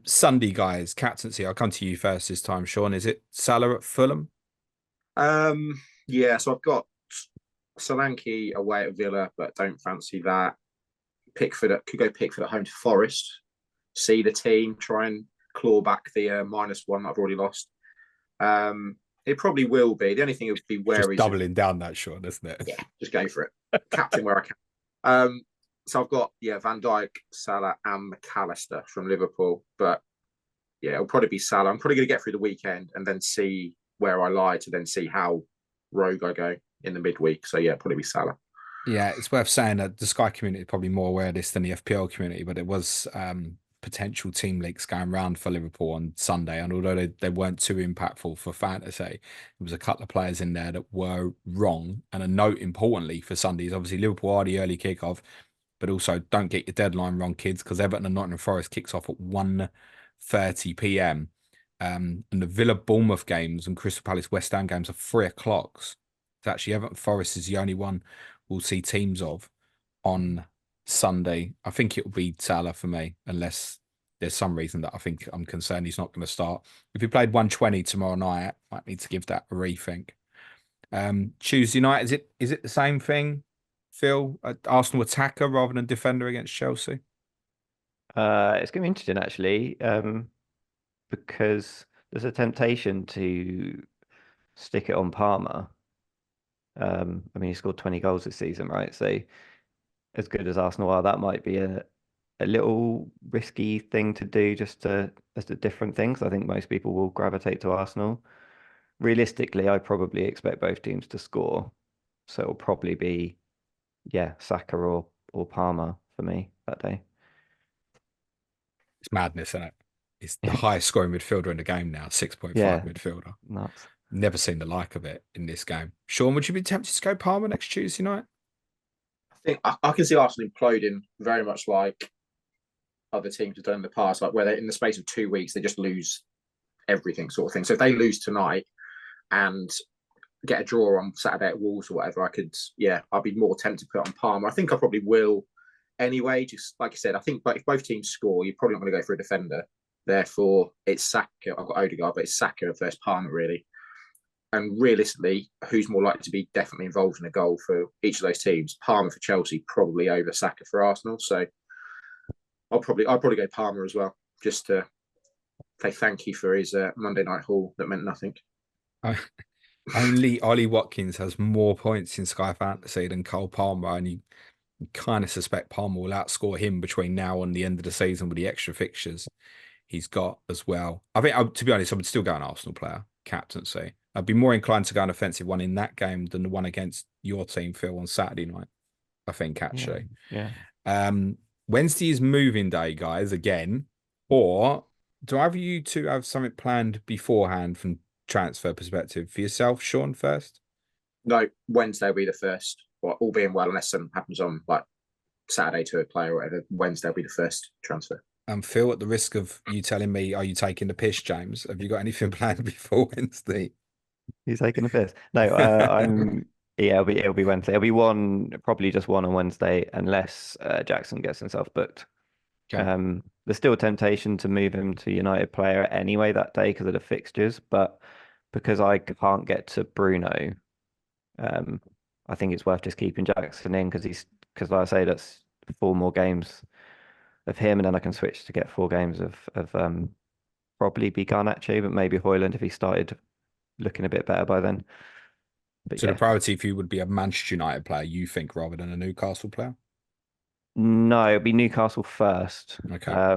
[SPEAKER 1] Sunday, guys, captaincy. I'll come to you first this time, Shaun. Is it Salah at Fulham?
[SPEAKER 3] Yeah, so I've got Solanke away at Villa, but don't fancy that. Pickford could go Pickford at home to Forest. See the team try and claw back the -1 that I've already lost. It probably will be. The only thing would be where
[SPEAKER 1] just
[SPEAKER 3] is
[SPEAKER 1] doubling down that, Shaun, isn't it?
[SPEAKER 3] Yeah, just go for it. Captain where I can. So I've got Van Dijk, Salah, and McAllister from Liverpool, but yeah, it'll probably be Salah. I'm probably going to get through the weekend and then see where I lie to then see how rogue I go in the midweek. So yeah, probably be Salah.
[SPEAKER 1] Yeah, it's worth saying that the Sky community is probably more aware of this than the FPL community, but it was potential team leaks going around for Liverpool on Sunday. And although they weren't too impactful for fantasy, there was a couple of players in there that were wrong. And a note importantly for Sunday is obviously Liverpool are the early kickoff, but also don't get your deadline wrong, kids, because Everton and Nottingham Forest kicks off at 1:30 p.m. And the Villa Bournemouth games and Crystal Palace West Ham games are 3 o'clock. It's actually Everton Forest is the only one we'll see teams of on Sunday. I think it will be Salah for me, unless there's some reason that I think I'm concerned he's not going to start. If he played 120 tomorrow night, might need to give that a rethink. Tuesday night, is it the same thing, Phil? Arsenal attacker rather than defender against Chelsea?
[SPEAKER 2] It's going to be interesting actually, because there's a temptation to stick it on Palmer. I mean, he scored 20 goals this season, right? So as good as Arsenal are, that might be a little risky thing to do just as a different things. I think most people will gravitate to Arsenal. Realistically, I probably expect both teams to score. So it'll probably be, yeah, Saka or Palmer for me that day.
[SPEAKER 1] It's madness, isn't it? It's the highest scoring midfielder in the game now, 6.5
[SPEAKER 2] Yeah,
[SPEAKER 1] midfielder.
[SPEAKER 2] nuts.
[SPEAKER 1] Never seen the like of it in this game. Sean, would you be tempted to go Palmer next Tuesday night?
[SPEAKER 3] I think I can see Arsenal imploding very much like other teams have done in the past, like where they in the space of 2 weeks they just lose everything, sort of thing. So if they lose tonight and get a draw on Saturday at Wolves or whatever, I'd be more tempted to put on Palmer. I think I probably will anyway. Just like I said, I think, but if both teams score, you're probably not going to go for a defender. Therefore, it's Saka. I've got Odegaard, but it's Saka versus Palmer really. And realistically, who's more likely to be definitely involved in a goal for each of those teams? Palmer for Chelsea, probably over Saka for Arsenal. So I'll probably go Palmer as well, just to say thank you for his Monday night haul that meant nothing.
[SPEAKER 1] Only Ollie Watkins has more points in Sky Fantasy than Cole Palmer, and you kind of suspect Palmer will outscore him between now and the end of the season with the extra fixtures he's got as well. I think, to be honest, I would still go an Arsenal player, captaincy. I'd be more inclined to go an offensive one in that game than the one against your team, Phil, on Saturday night, I think, actually.
[SPEAKER 2] Yeah.
[SPEAKER 1] Wednesday is moving day, guys, again. Or do either of you two have something planned beforehand from transfer perspective? For yourself, Shaun, first?
[SPEAKER 3] No, Wednesday will be the first, all being well, unless something happens on like Saturday to a player or whatever. Wednesday will be the first transfer.
[SPEAKER 1] Phil, at the risk of you telling me, are you taking the piss, James? Have you got anything planned before Wednesday?
[SPEAKER 2] He's taking a piss. No, I'm. Yeah, it'll be Wednesday. It'll be one, probably just one on Wednesday, unless Jackson gets himself booked.
[SPEAKER 1] Okay.
[SPEAKER 2] There's still a temptation to move him to United player anyway that day because of the fixtures, but because I can't get to Bruno, I think it's worth just keeping Jackson in because like I say, that's 4 more games of him, and then I can switch to get 4 games of probably be Garnacho, but maybe Højlund if he started looking a bit better by then. But
[SPEAKER 1] So
[SPEAKER 2] yeah,
[SPEAKER 1] the priority for you would be a Manchester United player, you think, rather than a Newcastle player?
[SPEAKER 2] no, it'll be Newcastle first.
[SPEAKER 1] Okay.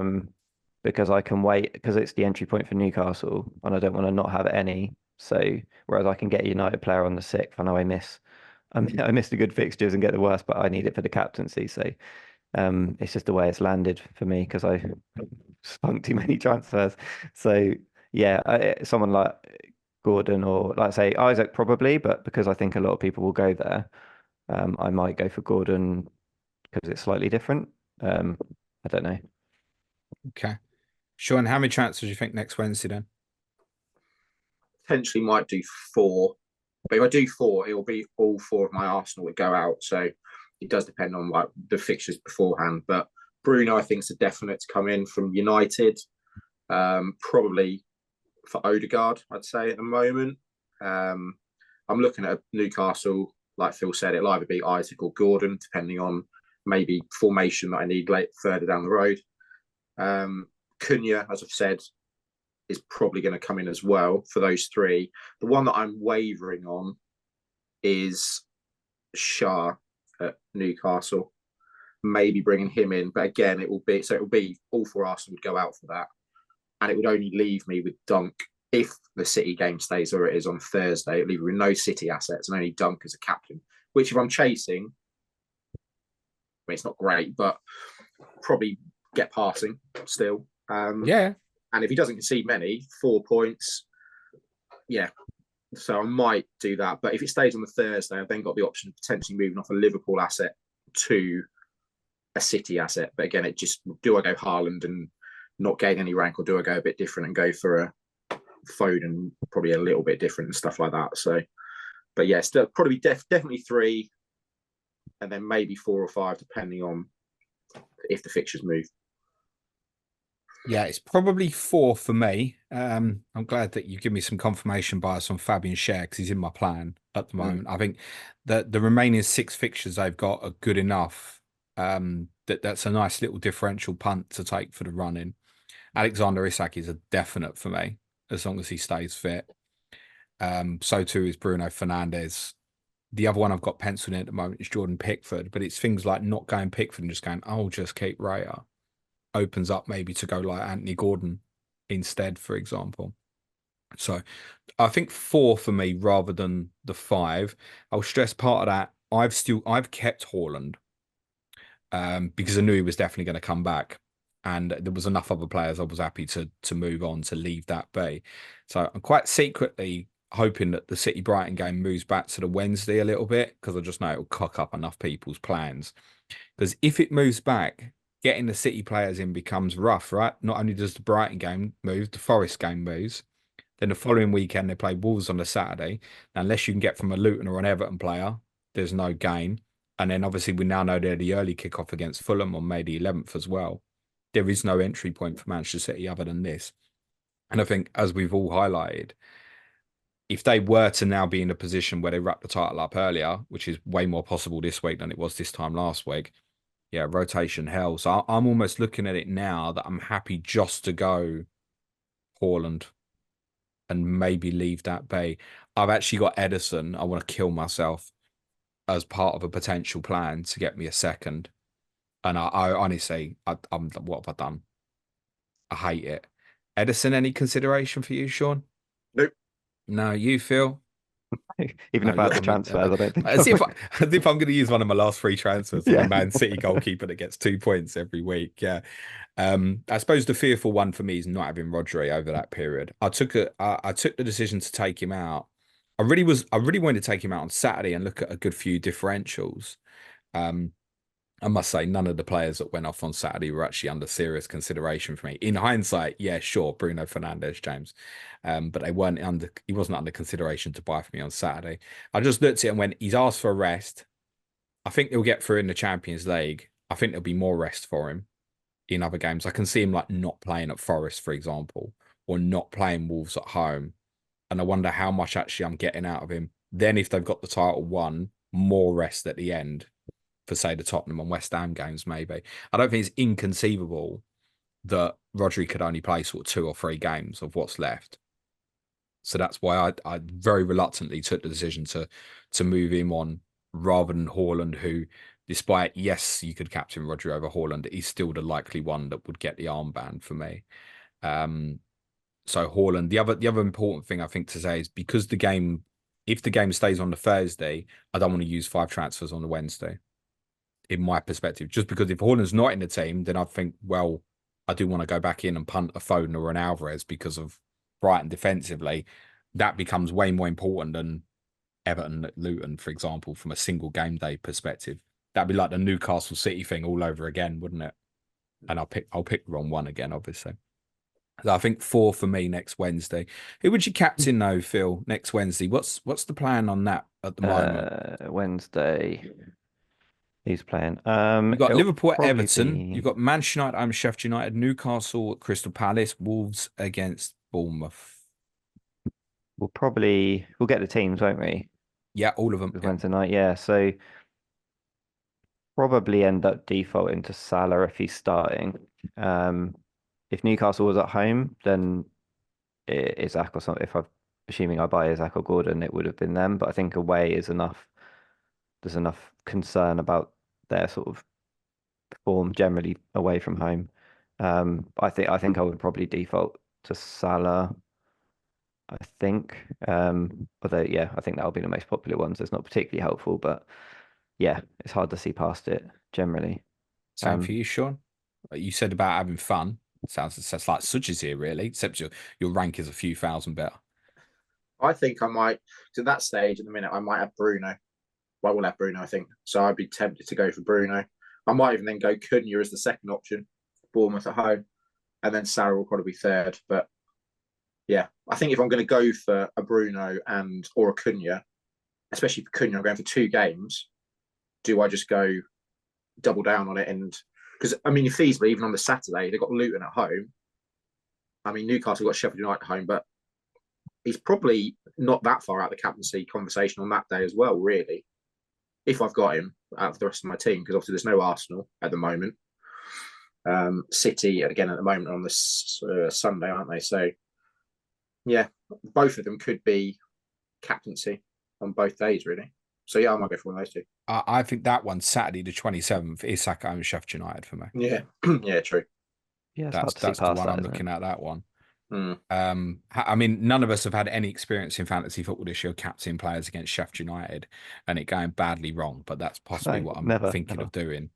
[SPEAKER 2] Because I can wait because it's the entry point for Newcastle, and I don't want to not have any. So whereas I can get a United player on the 6th, I know I missed the good fixtures and get the worst, but I need it for the captaincy. So it's just the way it's landed for me because I spunked too many transfers. So yeah, someone like Gordon or like say Isaac probably, but because I think a lot of people will go there, I might go for Gordon because it's slightly different. I don't know.
[SPEAKER 1] Okay. Sean, how many transfers do you think next Wednesday then?
[SPEAKER 3] Potentially might do 4, but if I do 4, it will be all 4 of my Arsenal would go out. So it does depend on like the fixtures beforehand. But Bruno, I think, is a definite to come in from United. Probably for Odegaard, I'd say at the moment. I'm looking at Newcastle, like Phil said, it'll either be Isaac or Gordon, depending on maybe formation that I need further down the road. Cunha, as I've said, is probably going to come in as well for those 3. The one that I'm wavering on is Shaun at Newcastle. Maybe bringing him in, but again, it will be all 4 Arsenal would go out for that, and it would only leave me with Dunk if the City game stays where it is on Thursday. It'll leave me with no City assets and only Dunk as a captain. Which, if I'm chasing, I mean, it's not great, but probably get passing still.
[SPEAKER 1] Yeah.
[SPEAKER 3] And if he doesn't concede many, 4 points, yeah. So I might do that. But if it stays on the Thursday, I've then got the option of potentially moving off a Liverpool asset to a City asset. But again, do I go Haaland and not gain any rank, or do I go a bit different and go for a Foden, probably a little bit different and stuff like that? So, but yeah, still probably definitely 3, and then maybe 4 or 5, depending on if the fixtures move.
[SPEAKER 1] Yeah, it's probably 4 for me. I'm glad that you give me some confirmation bias on Fabian Schär because he's in my plan at the moment. I think that the remaining 6 fixtures they've got are good enough. That's a nice little differential punt to take for the run-in. Alexander Isak is a definite for me as long as he stays fit. So too is Bruno Fernandes. The other one I've got penciled in at the moment is Jordan Pickford, but it's things like not going Pickford and just going, I'll just keep Raya. Opens up maybe to go like Anthony Gordon instead, for example. So I think 4 for me rather than the 5. I'll stress part of that. I've kept Haaland because I knew he was definitely going to come back. and there was enough other players I was happy to move on to leave that be. So I'm quite secretly hoping that the City Brighton game moves back to the Wednesday a little bit, because I just know it'll cock up enough people's plans. Because if it moves back, getting the City players in becomes rough, right? Not only does the Brighton game move, the Forest game moves. Then the following weekend they play Wolves on the Saturday. Now, unless you can get from a Luton or an Everton player, there's no gain. And then obviously we now know they're the early kickoff against Fulham on May the 11th as well. There is no entry point for Manchester City other than this. And I think, as we've all highlighted, if they were to now be in a position where they wrap the title up earlier, which is way more possible this week than it was this time last week, yeah, rotation hell. So I'm almost looking at it now that I'm happy just to go Haaland and maybe leave that be. I've actually got Edison. I want to kill myself as part of a potential plan to get me a second. And I honestly, I'm what have I done? I hate it. Edison, any consideration for you, Shaun?
[SPEAKER 3] Nope.
[SPEAKER 1] No, you feel?
[SPEAKER 2] Even
[SPEAKER 1] No,
[SPEAKER 2] if I had the transfers, I don't think
[SPEAKER 1] as if as if I'm going to use one of my last 3 transfers as
[SPEAKER 2] Yeah.
[SPEAKER 1] a Man City goalkeeper that gets 2 points every week. Yeah. I suppose the fearful one for me is not having Rodri over that period. I took the decision to take him out. I really wanted to take him out on Saturday and look at a good few differentials. I must say, none of the players that went off on Saturday were actually under serious consideration for me. In hindsight, yeah, sure, Bruno Fernandes, James, but they weren't under. He wasn't under consideration to buy for me on Saturday. I just looked at it and went, he's asked for a rest. I think he'll get through in the Champions League. I think there'll be more rest for him in other games. I can see him like not playing at Forest, for example, or not playing Wolves at home. And I wonder how much actually I'm getting out of him. Then, if they've got the title won, more rest at the end for, say, the Tottenham and West Ham games, maybe. I don't think it's inconceivable that Rodri could only play sort of 2 or 3 games of what's left. So that's why I very reluctantly took the decision to move him on rather than Haaland, who, despite, yes, you could captain Rodri over Haaland, he's still the likely one that would get the armband for me. So Haaland, the other important thing I think to say is, because if the game stays on the Thursday, I don't want to use 5 transfers on the Wednesday. In my perspective, just because if Haaland's not in the team, then I think, well, I do want to go back in and punt a Foden or an Alvarez because of Brighton defensively. That becomes way more important than Everton at Luton, for example, from a single game day perspective. That'd be like the Newcastle City thing all over again, wouldn't it? And I'll pick the wrong one again, obviously. So I think 4 for me next Wednesday. Who would you captain though, Phil, next Wednesday? What's the plan on that at the moment?
[SPEAKER 2] Wednesday. Who's playing?
[SPEAKER 1] You've got
[SPEAKER 2] It'll
[SPEAKER 1] Liverpool at
[SPEAKER 2] probably
[SPEAKER 1] Everton.
[SPEAKER 2] be.
[SPEAKER 1] You've got Manchester United and Sheffield United, Newcastle at Crystal Palace, Wolves against Bournemouth.
[SPEAKER 2] We'll get the teams, won't we?
[SPEAKER 1] Yeah, all of them.
[SPEAKER 2] With Wednesday night, yeah. So probably end up defaulting to Salah if he's starting. If Newcastle was at home, then Isaac or something. If I'm assuming I buy Isaac or Gordon, it would have been them. But I think away is enough. There's enough concern about their sort of form generally away from home. I think I would probably default to Salah. I think, although yeah, I think that'll be the most popular ones. It's not particularly helpful, but yeah, it's hard to see past it generally.
[SPEAKER 1] Same for you, Shaun. You said about having fun. Sounds like such is here, really. Except your rank is a few thousand better.
[SPEAKER 3] I think I might, to that stage in a minute, I might have Bruno. Well, I will have Bruno, I think. So I'd be tempted to go for Bruno. I might even then go Cunha as the second option, Bournemouth at home, and then Sarah will probably be third. But yeah, I think if I'm going to go for a Bruno or a Cunha, especially for Cunha, I'm going for 2 games. Do I just go double down on it? And because I mean, feasibly, even on the Saturday, they've got Luton at home. I mean, Newcastle got Sheffield United at home, but he's probably not that far out of the captaincy conversation on that day as well, really. If I've got him out of the rest of my team, because obviously there's no Arsenal at the moment. City again at the moment on this Sunday, aren't they? So yeah, both of them could be captaincy on both days, really. So yeah, I might go for one of those 2.
[SPEAKER 1] I think that one, Saturday the 27th, is Saka and Sheffield United for me.
[SPEAKER 3] Yeah, yeah, true.
[SPEAKER 2] Yeah,
[SPEAKER 1] that's the one I'm looking at. That one. I mean, none of us have had any experience in fantasy football this year, captaining players against Sheffield United and it going badly wrong. But that's possibly what I'm thinking of doing.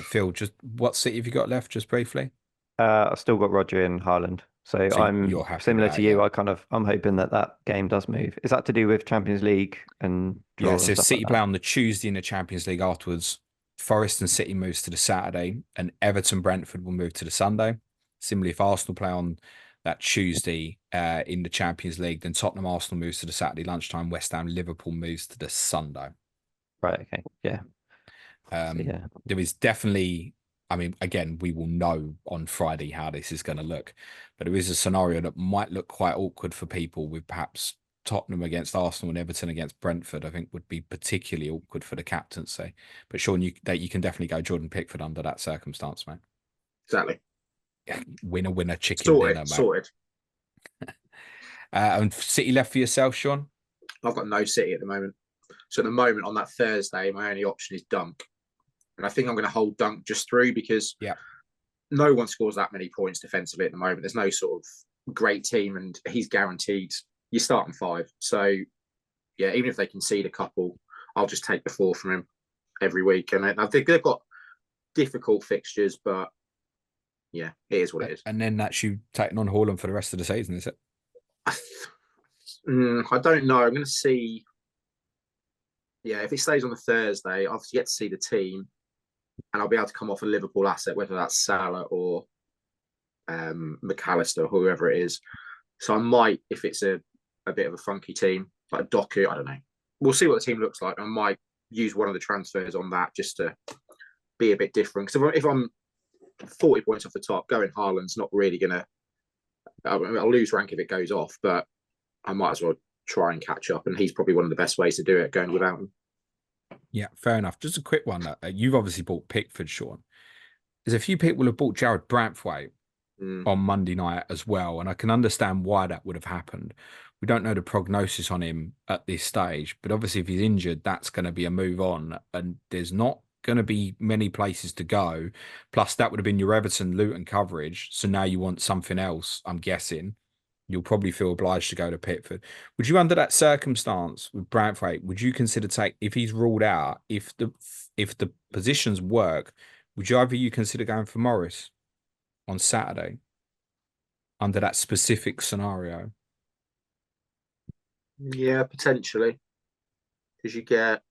[SPEAKER 1] Phil, just what City have you got left, just briefly?
[SPEAKER 2] I've still got Roger in Haaland. So
[SPEAKER 1] So you're
[SPEAKER 2] I'm
[SPEAKER 1] happy with
[SPEAKER 2] similar to
[SPEAKER 1] that,
[SPEAKER 2] you.
[SPEAKER 1] yeah?
[SPEAKER 2] I'm hoping that game does move. Is that to do with Champions League and
[SPEAKER 1] Yeah,
[SPEAKER 2] draw and
[SPEAKER 1] so
[SPEAKER 2] stuff like
[SPEAKER 1] City play
[SPEAKER 2] that?
[SPEAKER 1] on the Tuesday in the Champions League afterwards. Forest and City moves to the Saturday, and Everton Brentford will move to the Sunday. Similarly, if Arsenal play on that Tuesday in the Champions League, then Tottenham Arsenal moves to the Saturday lunchtime. West Ham Liverpool moves to the Sunday.
[SPEAKER 2] Right. Okay. Yeah. So
[SPEAKER 1] Um,
[SPEAKER 2] yeah.
[SPEAKER 1] there is definitely, I mean, again, we will know on Friday how this is going to look, but there is a scenario that might look quite awkward for people with perhaps Tottenham against Arsenal and Everton against Brentford. I think would be particularly awkward for the captaincy. But Sean, you can definitely go Jordan Pickford under that circumstance, mate.
[SPEAKER 3] Exactly.
[SPEAKER 1] Winner, winner, chicken dinner,
[SPEAKER 3] Sorted.
[SPEAKER 1] mate.
[SPEAKER 3] Sorted.
[SPEAKER 1] And City left for yourself, Sean?
[SPEAKER 3] I've got no City at the moment. So at the moment on that Thursday, my only option is Dunk. And I think I'm going to hold Dunk just through because
[SPEAKER 1] Yeah.
[SPEAKER 3] no one scores that many points defensively at the moment. There's no sort of great team, and he's guaranteed you start on 5. So yeah, even if they concede a couple, I'll just take the 4 from him every week. And I think they've got difficult fixtures, but yeah, it is what it is.
[SPEAKER 1] And then that's you taking on Haaland for the rest of the season, is it?
[SPEAKER 3] I don't know. I'm going to see. Yeah, if it stays on the Thursday, I've yet to see the team, and I'll be able to come off a Liverpool asset, whether that's Salah or McAllister, or whoever it is. So I might, if it's a bit of a funky team, like Doku, I don't know. We'll see what the team looks like. I might use one of the transfers on that just to be a bit different. Because if I'm 40 points off the top, going Haaland's not really going to. I'll lose rank if it goes off, but I might as well try and catch up. And he's probably one of the best ways to do it, going without him.
[SPEAKER 1] Yeah, fair enough. Just a quick one. You've obviously bought Pickford, Sean. There's a few people who have bought Jared Brantwaite on Monday night as well, and I can understand why that would have happened. We don't know the prognosis on him at this stage, but obviously if he's injured, that's going to be a move on, and there's not going to be many places to go. Plus, that would have been your Everton Luton coverage, so now you want something else, I'm guessing. You'll probably feel obliged to go to Pickford. Would you, under that circumstance with Brantwaite, would you consider take if he's ruled out, if the positions work, would you either you consider going for Morris on Saturday under that specific scenario?
[SPEAKER 3] Yeah, potentially. Because you get,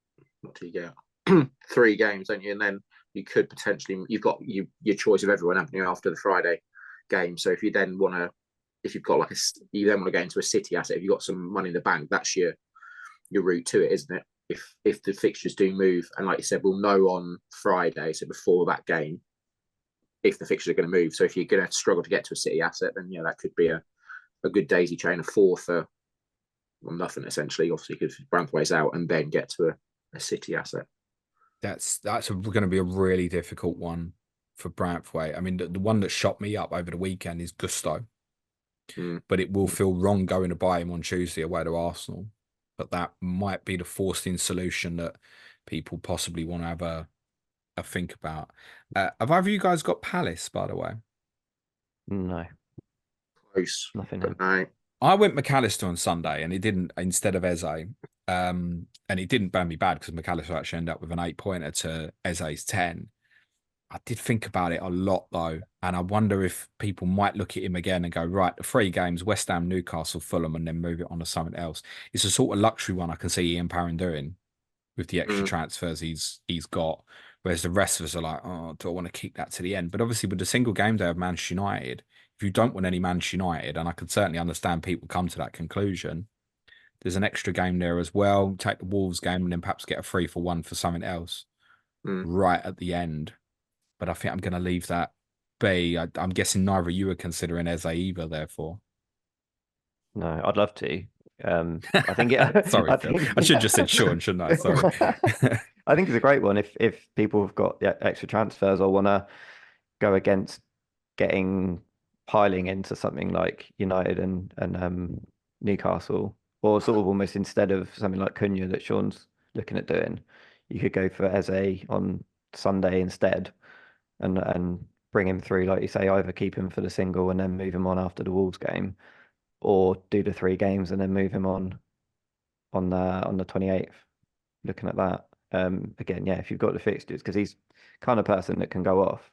[SPEAKER 3] what do you get? 3 games, don't you? And then you could potentially, you've got your choice of everyone, haven't you, after the Friday game. So if you then want to, if you've got like you then want to go into a City asset, if you've got some money in the bank, that's your route to it, isn't it? If the fixtures do move, and like you said, we'll know on Friday, so before that game, if the fixtures are going to move. So if you're going to struggle to get to a City asset, then yeah, that could be a good daisy chain of 4 for nothing essentially. Obviously, because Branthwaite's out, and then get to a City asset.
[SPEAKER 1] That's going to be a really difficult one for Brantwaite. I mean, the one that shot me up over the weekend is Gusto, but it will feel wrong going to buy him on Tuesday away to Arsenal. But that might be the forced-in solution that people possibly want to have a think about. Have either of you guys got Palace, by the way?
[SPEAKER 2] No,
[SPEAKER 3] Close,
[SPEAKER 2] nothing.
[SPEAKER 3] but no.
[SPEAKER 1] I went McAllister on Sunday, and it didn't instead of Eze. And it didn't burn me bad because McAllister actually ended up with an 8-pointer to Eze's 10. I did think about it a lot though, and I wonder if people might look at him again and go, right, the 3 games, West Ham, Newcastle, Fulham, and then move it on to something else. It's a sort of luxury one I can see Ian Parron doing with the extra transfers he's got. Whereas the rest of us are like, oh, do I want to keep that to the end? But obviously with the single game day of Manchester United, if you don't want any Manchester United, and I can certainly understand people come to that conclusion, there's an extra game there as well. Take the Wolves game and then perhaps get a 3-for-1 for something else right at the end. But I think I'm going to leave that be. I'm guessing neither of you are considering Eze either, therefore.
[SPEAKER 2] No, I'd love to. I think it.
[SPEAKER 1] Sorry, Phil. I should have just said Sean, shouldn't I? Sorry.
[SPEAKER 2] I think it's a great one if people have got extra transfers or want to go against piling into something like United and Newcastle, or sort of almost instead of something like Cunha that Sean's looking at doing, you could go for Eze on Sunday instead, and bring him through, like you say, either keep him for the single and then move him on after the Wolves game, or do the 3 games and then move him on the 28th. Looking at that, again, yeah, if you've got the fixtures, because he's kind of person that can go off.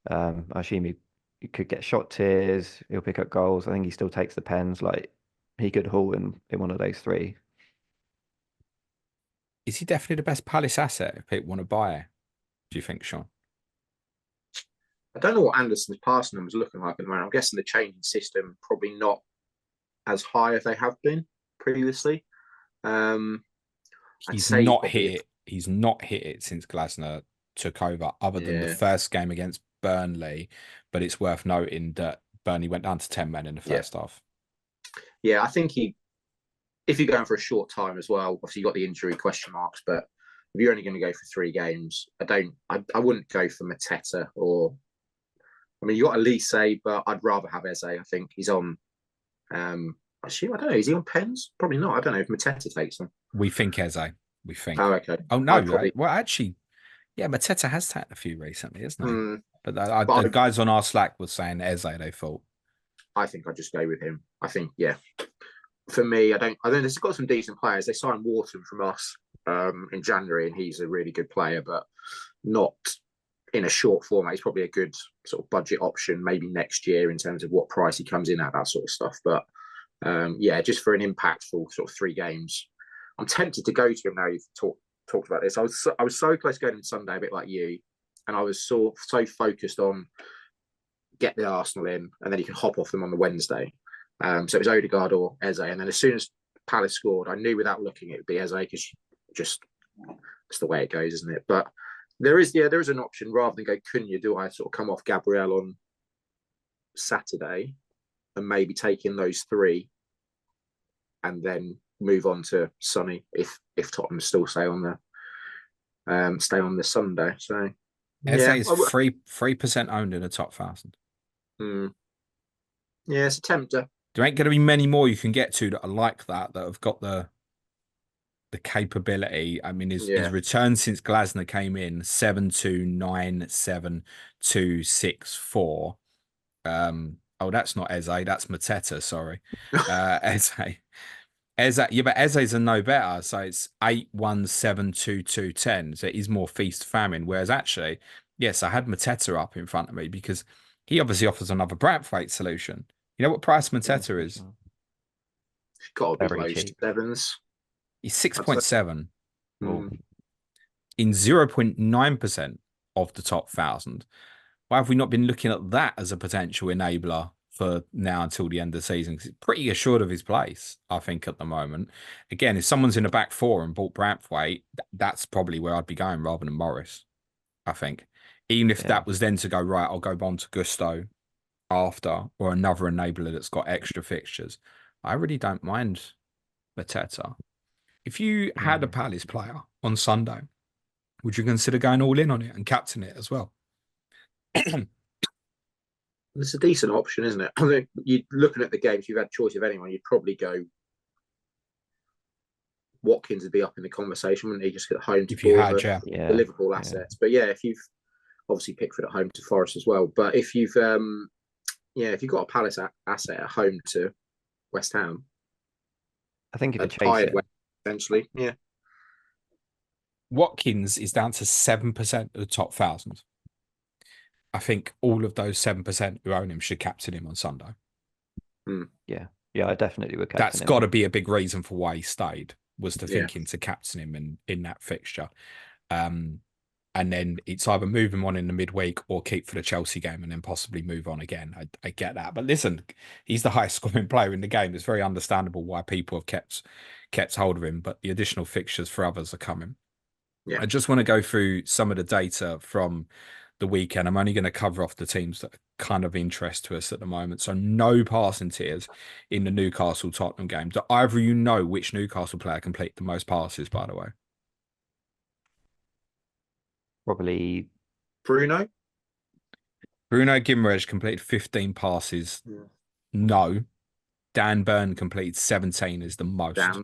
[SPEAKER 2] I assume he he could get shot tiers. He'll pick up goals. I think he still takes the pens. Like he could haul in one of those three.
[SPEAKER 1] Is he definitely the best Palace asset if people want to buy it? Do you think, Shaun?
[SPEAKER 3] I don't know what Anderson's passing numbers looking like at the moment. I'm guessing the changing system probably not as high as they have been previously.
[SPEAKER 1] He's not hit it. He's not hit it since Glasner took over, other than the first game against Burnley. But it's worth noting that Burnley went down to 10 men in the first half.
[SPEAKER 3] Yeah, I think if you're going for a short time as well, obviously you got the injury question marks, but if you're only going to go for 3 games, I wouldn't go for Mateta or, I mean, you got Elise, but I'd rather have Eze. I think he's on, actually, I don't know, is he on pens? Probably not. I don't know if Mateta takes them.
[SPEAKER 1] We think Eze. We think.
[SPEAKER 3] Oh, okay.
[SPEAKER 1] Oh, no. Well, actually, yeah, Mateta has taken a few recently, isn't he? But the guys on our Slack were saying Eze, they thought.
[SPEAKER 3] I think I'd just go with him. I think, yeah. For me, I think they've got some decent players. They signed Wharton from us in January, and he's a really good player, but not in a short format. He's probably a good sort of budget option, maybe next year in terms of what price he comes in at, that sort of stuff. But yeah, just for an impactful sort of 3 games. I'm tempted to go to him now. You've talked about this. I was so close to going on Sunday, a bit like you, and I was so focused on get the Arsenal in, and then you can hop off them on the Wednesday. So it was Odegaard or Eze, and then as soon as Palace scored, I knew without looking it would be Eze, because just it's the way it goes, isn't it? But there is an option rather than go Cunha. Do I sort of come off Gabriel on Saturday and maybe take in those 3, and then move on to Sonny if Tottenham still stay on the Sunday. So
[SPEAKER 1] Eze is 3% owned in the top 1,000.
[SPEAKER 3] Yeah, it's a tempter.
[SPEAKER 1] There ain't going to be many more you can get to that are like that have got the capability. I mean, his return since Glasner came in 7-2-9-7-2-6-4. Oh, that's not Eze, that's Mateta. Sorry, Eze. Yeah, but Eze's a no better. So it's 8-1-7-2-2-10. So it is more feast famine. Whereas actually, yes, I had Mateta up in front of me because he obviously offers another Bradford solution. You know what price Mateta is?
[SPEAKER 3] It's got to be low 7s.
[SPEAKER 1] He's 6.7 in 0.9% of the top 1,000. Why have we not been looking at that as a potential enabler for now until the end of the season? Because he's pretty assured of his place, I think, at the moment. Again, if someone's in the back 4 and bought Bradford, that's probably where I'd be going rather than Morris, I think. Even if that was then to go, right, I'll go on to Gusto after, or another enabler that's got extra fixtures. I really don't mind Mateta. If you had a Palace player on Sunday, would you consider going all in on it and captain it as well?
[SPEAKER 3] It's a decent option, isn't it? I think you're looking at the games, you've had choice of anyone, you'd probably go Watkins would be up in the conversation, wouldn't he? Just at home to the Liverpool assets. But yeah, if you've obviously Pickford at home to Forest as well. But if you've got a Palace asset at home to West Ham,
[SPEAKER 2] I think if you chase it,
[SPEAKER 3] essentially, yeah.
[SPEAKER 1] Watkins is down to 7% of the top 1,000. I think all of those 7% who own him should captain him on Sunday.
[SPEAKER 2] Yeah, I definitely would captain him.
[SPEAKER 1] That's got to be a big reason for why he stayed, was the thinking to captain him in that fixture. And then it's either move him on in the midweek or keep for the Chelsea game and then possibly move on again. I get that. But listen, he's the highest scoring player in the game. It's very understandable why people have kept hold of him, but the additional fixtures for others are coming. Yeah. I just want to go through some of the data from the weekend. I'm only going to cover off the teams that are kind of interest to us at the moment. So no passing tiers in the Newcastle-Tottenham game. Do either of you know which Newcastle player completed the most passes, by the way?
[SPEAKER 2] Probably
[SPEAKER 3] Bruno
[SPEAKER 1] Guimaraes completed 15 passes. Yeah. No. Dan Burn completed 17 is the most.
[SPEAKER 3] Dan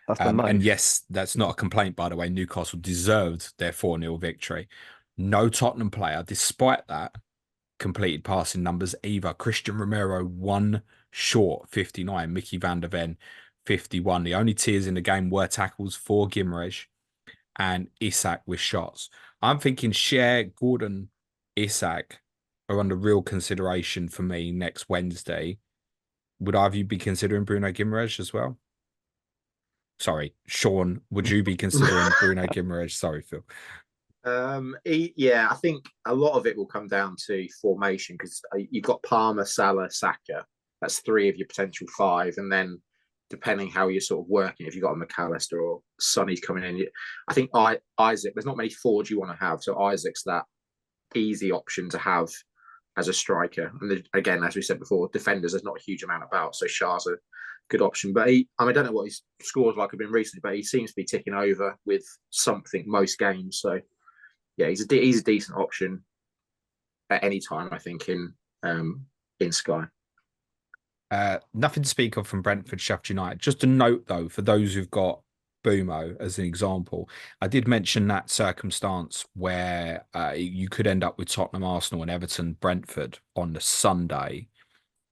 [SPEAKER 2] That's the most.
[SPEAKER 1] And yes, that's not a complaint, by the way. Newcastle deserved their 4-0 victory. No Tottenham player, despite that, completed passing numbers either. Christian Romero 1 short, 59. Mickey van der Ven, 51. The only tiers in the game were tackles for Guimaraes and Isak with shots. I'm thinking Cher, Gordon, Isak are under real consideration for me next Wednesday, would either of you be considering Bruno Guimaraes as well? Sorry, Shaun, would you be considering Bruno Guimaraes? Sorry, Phil.
[SPEAKER 3] Yeah, I think a lot of it will come down to formation because you've got Palmer, Salah, Saka. That's three of your potential five, and then depending how you're sort of working, if you've got a McAllister or Sonny's coming in, I think Isaac. There's not many forwards you want to have, so Isaac's that easy option to have as a striker. And again, as we said before, defenders there's not a huge amount about, so Shah's a good option. But I don't know what his scores like have been recently, but he seems to be ticking over with something most games. So yeah, he's a decent option at any time, I think, in Sky.
[SPEAKER 1] Nothing to speak of from Brentford, Sheffield United. Just a note, though, for those who've got Bumo as an example, I did mention that circumstance where you could end up with Tottenham, Arsenal, and Everton, Brentford on the Sunday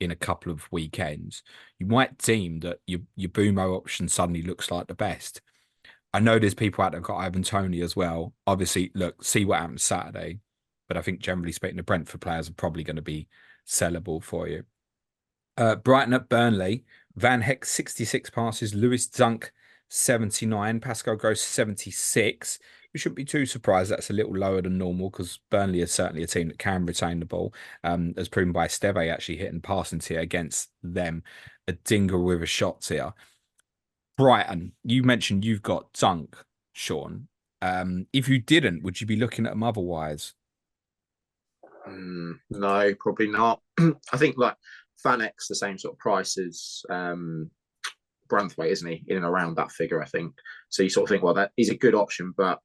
[SPEAKER 1] in a couple of weekends. You might deem that your Bumo option suddenly looks like the best. I know there's people out there who've got Ivan Toney as well. Obviously, look, see what happens Saturday. But I think generally speaking, the Brentford players are probably going to be sellable for you. Brighton at Burnley. Van Heck 66 passes. Lewis Dunk 79. Pascal Gross 76. We shouldn't be too surprised that's a little lower than normal because Burnley is certainly a team that can retain the ball, as proven by Esteve actually hitting passing tier against them. A dinger with a shot here. Brighton, you mentioned you've got Dunk, Shaun. If you didn't, would you be looking at them otherwise?
[SPEAKER 3] No, probably not. I think like Fanek's the same sort of price as Branthwaite, isn't he? In and around that figure, I think. So you sort of think, well, that he's a good option, but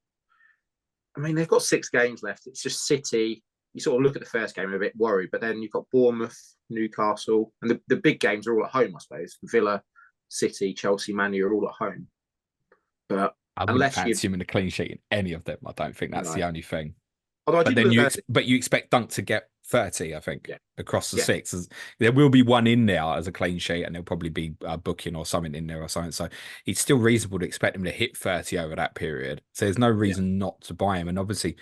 [SPEAKER 3] I mean, they've got 6 games left. It's just City. You sort of look at the first game and a bit worried, but then you've got Bournemouth, Newcastle, and the big games are all at home, I suppose. Villa, City, Chelsea, Man U are all at home. But
[SPEAKER 1] I wouldn't fancy him in a clean sheet in any of them. I don't think that's the only thing. But then you expect Dunk to get 30, I think, across the 6. There will be one in there as a clean sheet, and there'll probably be a booking or something in there or something. So it's still reasonable to expect him to hit 30 over that period. So there's no reason not to buy him. And obviously,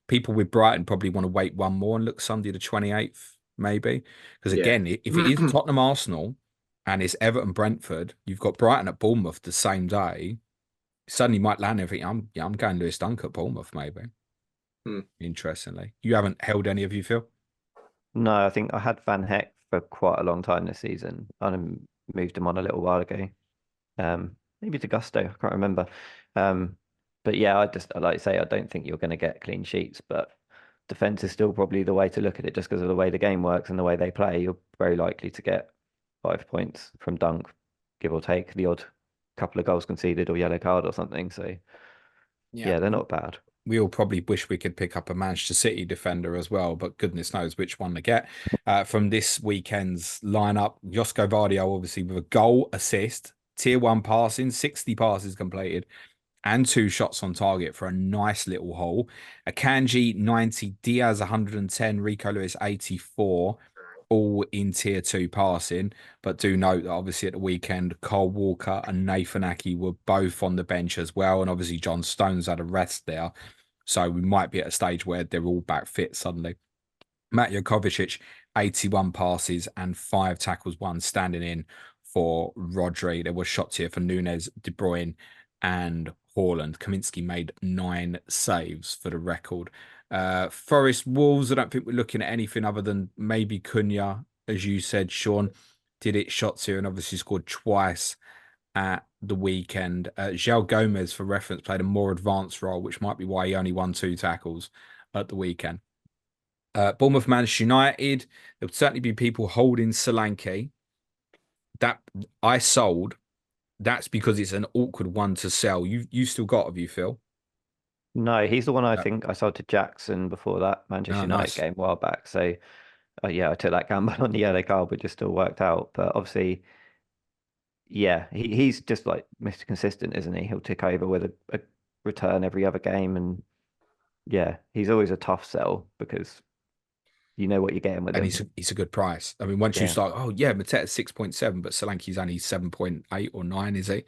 [SPEAKER 1] people with Brighton probably want to wait one more and look Sunday the 28th, maybe. Because again, if it is Tottenham Arsenal and it's Everton Brentford, you've got Brighton at Bournemouth the same day. Suddenly might land and think, I'm going Lewis Dunk at Bournemouth, maybe. Interestingly. You haven't held any of you, Phil?
[SPEAKER 2] No, I think I had Van Heck for quite a long time this season. I moved him on a little while ago. Maybe to Gusto, I can't remember. But yeah, like I say, I don't think you're going to get clean sheets, but defense is still probably the way to look at it just because of the way the game works and the way they play. You're very likely to get 5 points from Dunk, give or take the odd couple of goals conceded or yellow card or something. So yeah, they're not bad.
[SPEAKER 1] We all probably wish we could pick up a Manchester City defender as well, but goodness knows which one to get. From this weekend's lineup, Josko Vardio obviously with a goal, assist, tier 1 passing, 60 passes completed, and 2 shots on target for a nice little haul. Akanji 90, Diaz 110, Rico Lewis 84, all in tier 2 passing. But do note that obviously at the weekend, Kyle Walker and Nathan Aki were both on the bench as well. And obviously John Stones had a rest there. So we might be at a stage where they're all back fit suddenly. Mateo Kovacic, 81 passes and 5 tackles, 1 standing in for Rodri. There was shots here for Nunes, De Bruyne and Haaland. Kaminsky made 9 saves for the record. Forest Wolves, I don't think we're looking at anything other than maybe Cunha, as you said, Shaun. Did it shots here and obviously scored twice at the weekend. João Gomez, for reference, played a more advanced role, which might be why he only won 2 tackles at the weekend. Bournemouth, Manchester United. There would certainly be people holding Solanke. That I sold. That's because it's an awkward one to sell. You still got, have you, Phil?
[SPEAKER 2] No, he's the one I think I sold to Jackson before that Manchester United game a while back. So yeah, I took that gamble on the yellow card, but just still worked out. But obviously, yeah, he's just like Mr. Consistent, isn't he? He'll tick over with a return every other game, and yeah, he's always a tough sell because you know what you're getting with him.
[SPEAKER 1] And he's a good price. I mean, once you start, Mateta's 6.7, but Solanke's only 7.8 or 9, is he?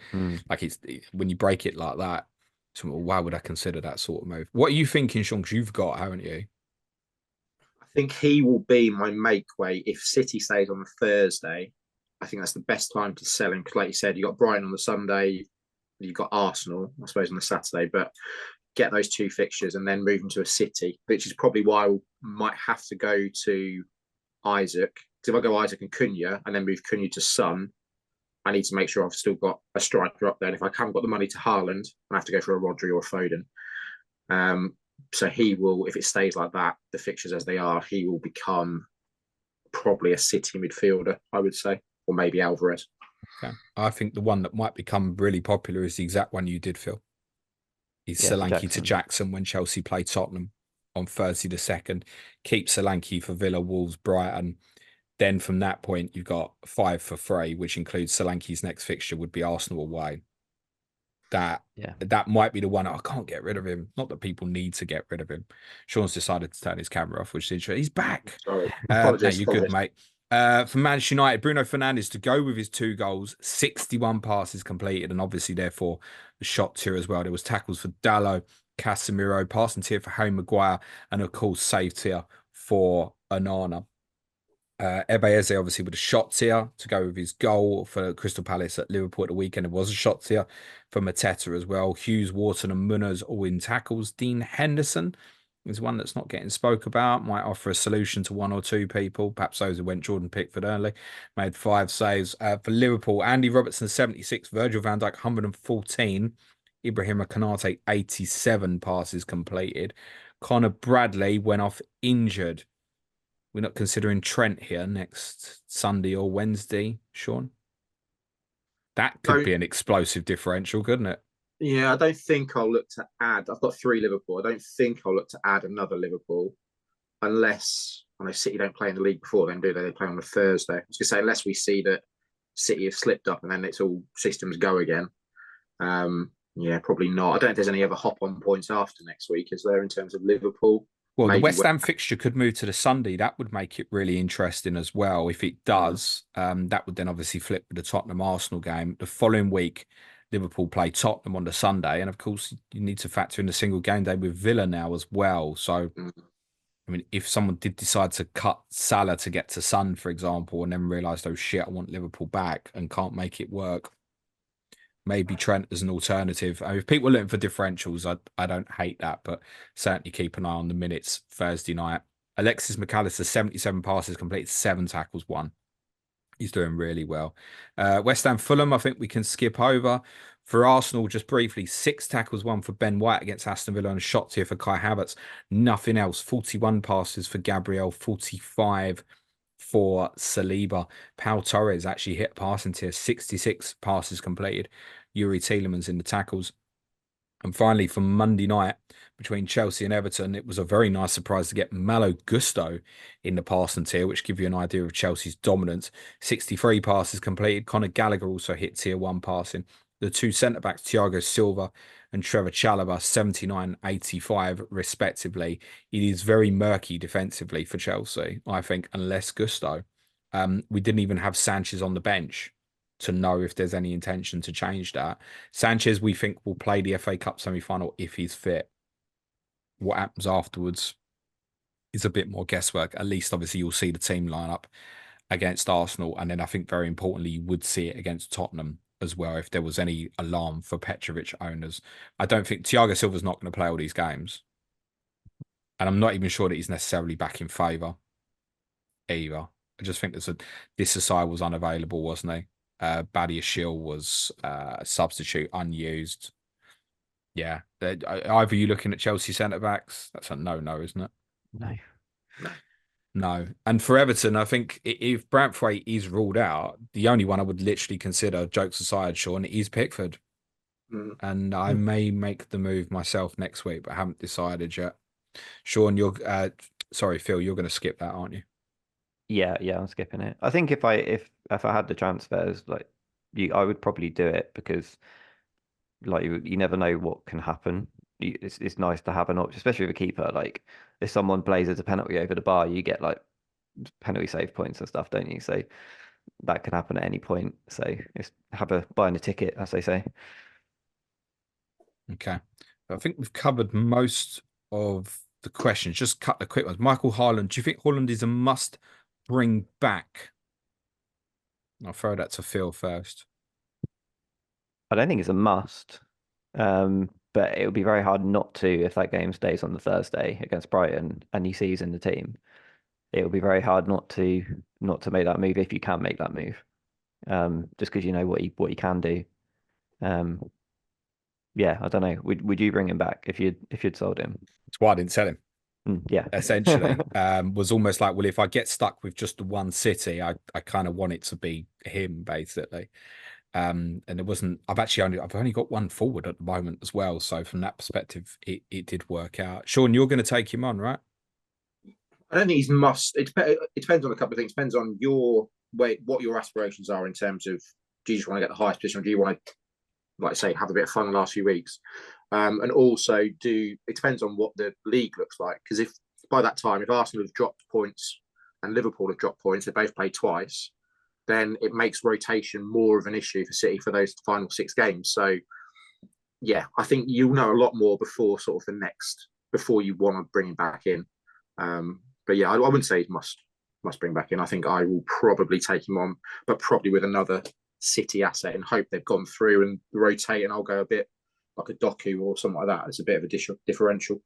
[SPEAKER 1] Like when you break it like that, so why would I consider that sort of move? What are you thinking, Shaun? Because you've got, haven't you?
[SPEAKER 3] I think he will be my make way if City stays on the Thursday. I think that's the best time to sell him because, like you said, you got Brighton on the Sunday, you've got Arsenal, I suppose, on the Saturday. But get those two fixtures and then move into a City, which is probably why I might have to go to Isaac. Because if I go Isaac and Cunha and then move Cunha to Son, I need to make sure I've still got a striker up there. And if I haven't got the money to Haaland, I have to go for a Rodri or a Foden. So he will, if it stays like that, the fixtures as they are, he will become probably a City midfielder, I would say, or maybe Alvarez.
[SPEAKER 1] Okay. I think the one that might become really popular is the exact one you did, Phil. He's Solanke to Jackson when Chelsea play Tottenham on Thursday the 2nd. Keep Solanke for Villa, Wolves, Brighton. Then from that point, you've got 5 for free, which includes Solanke's next fixture would be Arsenal away. That might be the one. I can't get rid of him. Not that people need to get rid of him. Shaun's decided to turn his camera off, which is interesting. He's back.
[SPEAKER 3] Sorry.
[SPEAKER 1] No, you're good, mate. For Manchester United, Bruno Fernandes to go with his 2 goals, 61 passes completed, and obviously, therefore, the shot tier as well. There was tackles for Dalot, Casemiro, passing tier for Harry Maguire, and of course, save tier for Onana. Ebeeze obviously with a shot tier to go with his goal for Crystal Palace at Liverpool at the weekend. It was a shot tier for Mateta as well. Hughes, Wharton, and Munoz all in tackles. Dean Henderson is one that's not getting spoke about. Might offer a solution to 1 or 2 people. Perhaps those who went Jordan Pickford early. Made 5 saves. For Liverpool, Andy Robertson 76, Virgil van Dijk 114, Ibrahima Konate 87 passes completed. Connor Bradley went off injured. We're not considering Trent here next Sunday or Wednesday, Shaun. That could be an explosive differential, couldn't it?
[SPEAKER 3] Yeah, I don't think I'll look to add. I've got 3 Liverpool. I don't think I'll look to add another Liverpool unless I know City don't play in the league before then, do they? They play on a Thursday. I was going to say, unless we see that City have slipped up and then it's all systems go again. Yeah, probably not. I don't know if there's any other hop-on points after next week, is there, in terms of Liverpool?
[SPEAKER 1] Well, the West Ham fixture could move to the Sunday. That would make it really interesting as well. If it does, that would then obviously flip with the Tottenham-Arsenal game. The following week, Liverpool play Tottenham on the Sunday. And, of course, you need to factor in the single game day with Villa now as well. So, I mean, if someone did decide to cut Salah to get to Son, for example, and then realised, oh, shit, I want Liverpool back and can't make it work, maybe Trent as an alternative. I mean, if people are looking for differentials, I don't hate that, but certainly keep an eye on the minutes Thursday night. Alexis McAllister, 77 passes, completed 7 tackles, 1. He's doing really well. West Ham Fulham, I think we can skip over. For Arsenal, just briefly, 6 tackles, 1 for Ben White against Aston Villa and a shot here for Kai Havertz. Nothing else. 41 passes for Gabriel, 45 for Saliba. Pau Torres actually hit passing tier, 66 passes completed. Yuri Tielemans in the tackles. And finally, for Monday night, between Chelsea and Everton, it was a very nice surprise to get Malo Gusto in the passing tier, which give you an idea of Chelsea's dominance. 63 passes completed. Conor Gallagher also hit tier 1 passing. The 2 centre-backs, Thiago Silva and Trevor Chalobah, 79, 85 respectively. It is very murky defensively for Chelsea, I think, unless Gusto. We didn't even have Sanchez on the bench to know if there's any intention to change that. Sanchez, we think, will play the FA Cup semi-final if he's fit. What happens afterwards is a bit more guesswork. At least, obviously, you'll see the team lineup against Arsenal. And then I think, very importantly, you would see it against Tottenham as well if there was any alarm for Petrovic owners. I don't think Thiago Silva's not going to play all these games. And I'm not even sure that he's necessarily back in favour either. I just think this Asai was unavailable, wasn't he? Badiashile was a substitute, unused. Yeah. Either you looking at Chelsea centre-backs? That's a no-no, isn't it? No. And for Everton, I think if Branthwaite is ruled out, the only one I would literally consider, jokes aside, Shaun, is Pickford. And I may make the move myself next week, but I haven't decided yet. Shaun, sorry, Phil, you're going to skip that, aren't you?
[SPEAKER 2] Yeah, I'm skipping it. I think if I had the transfers, like I would probably do it because like you never know what can happen. It's nice to have an option, especially with a keeper. Like if someone blazes a penalty over the bar, you get like penalty save points and stuff, don't you? So that can happen at any point. So it's buying a ticket, as they say.
[SPEAKER 1] Okay. I think we've covered most of the questions. Just cut the quick ones. Michael Haaland, do you think Haaland is a must bring back? I'll throw that to Phil first.
[SPEAKER 2] I don't think it's a must, but it would be very hard not to if that game stays on the Thursday against Brighton and he sees in the team. It would be very hard not to make that move if you can make that move, just because you know what he can do. Yeah, I don't know. Would you bring him back if you'd sold him?
[SPEAKER 1] That's why I didn't sell him.
[SPEAKER 2] Yeah,
[SPEAKER 1] Essentially, was almost like, well, if I get stuck with just the one City, I kind of want it to be him basically. And it wasn't. I've only got one forward at the moment as well. So from that perspective, it did work out. Shaun, you're going to take him on, right?
[SPEAKER 3] I don't think he's must. It depends on a couple of things. It depends on your way, what your aspirations are in terms of, do you just want to get the highest position, or do you want to, like I say, have a bit of fun the last few weeks? And also, it depends on what the league looks like. Because if by that time, if Arsenal have dropped points and Liverpool have dropped points, they both played twice, then it makes rotation more of an issue for City for those final 6 games. So, yeah, I think you'll know a lot more before before you want to bring him back in. But yeah, I wouldn't say he must bring back in. I think I will probably take him on, but probably with another City asset and hope they've gone through and rotate, and I'll go a bit like a Doku or something like that. It's a bit of a differential.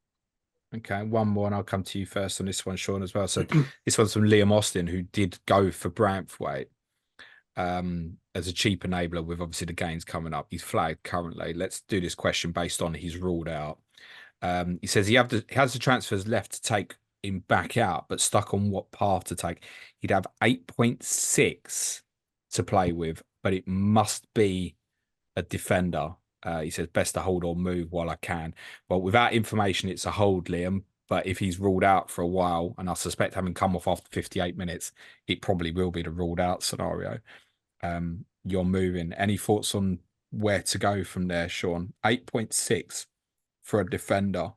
[SPEAKER 1] Okay, one more, and I'll come to you first on this one, Shaun, as well. So this one's from Liam Austin, who did go for Brantwaite as a cheap enabler with obviously the gains coming up. He's flagged currently. Let's do this question based on he's ruled out. He says he has the transfers left to take him back out, but stuck on what path to take. He'd have 8.6 to play with, but it must be a defender. He says best to hold or move while I can. Well, without information, it's a hold, Liam. But if he's ruled out for a while, and I suspect having come off after 58 minutes, it probably will be the ruled out scenario. You're moving. Any thoughts on where to go from there, Shaun? 8.6 for a defender.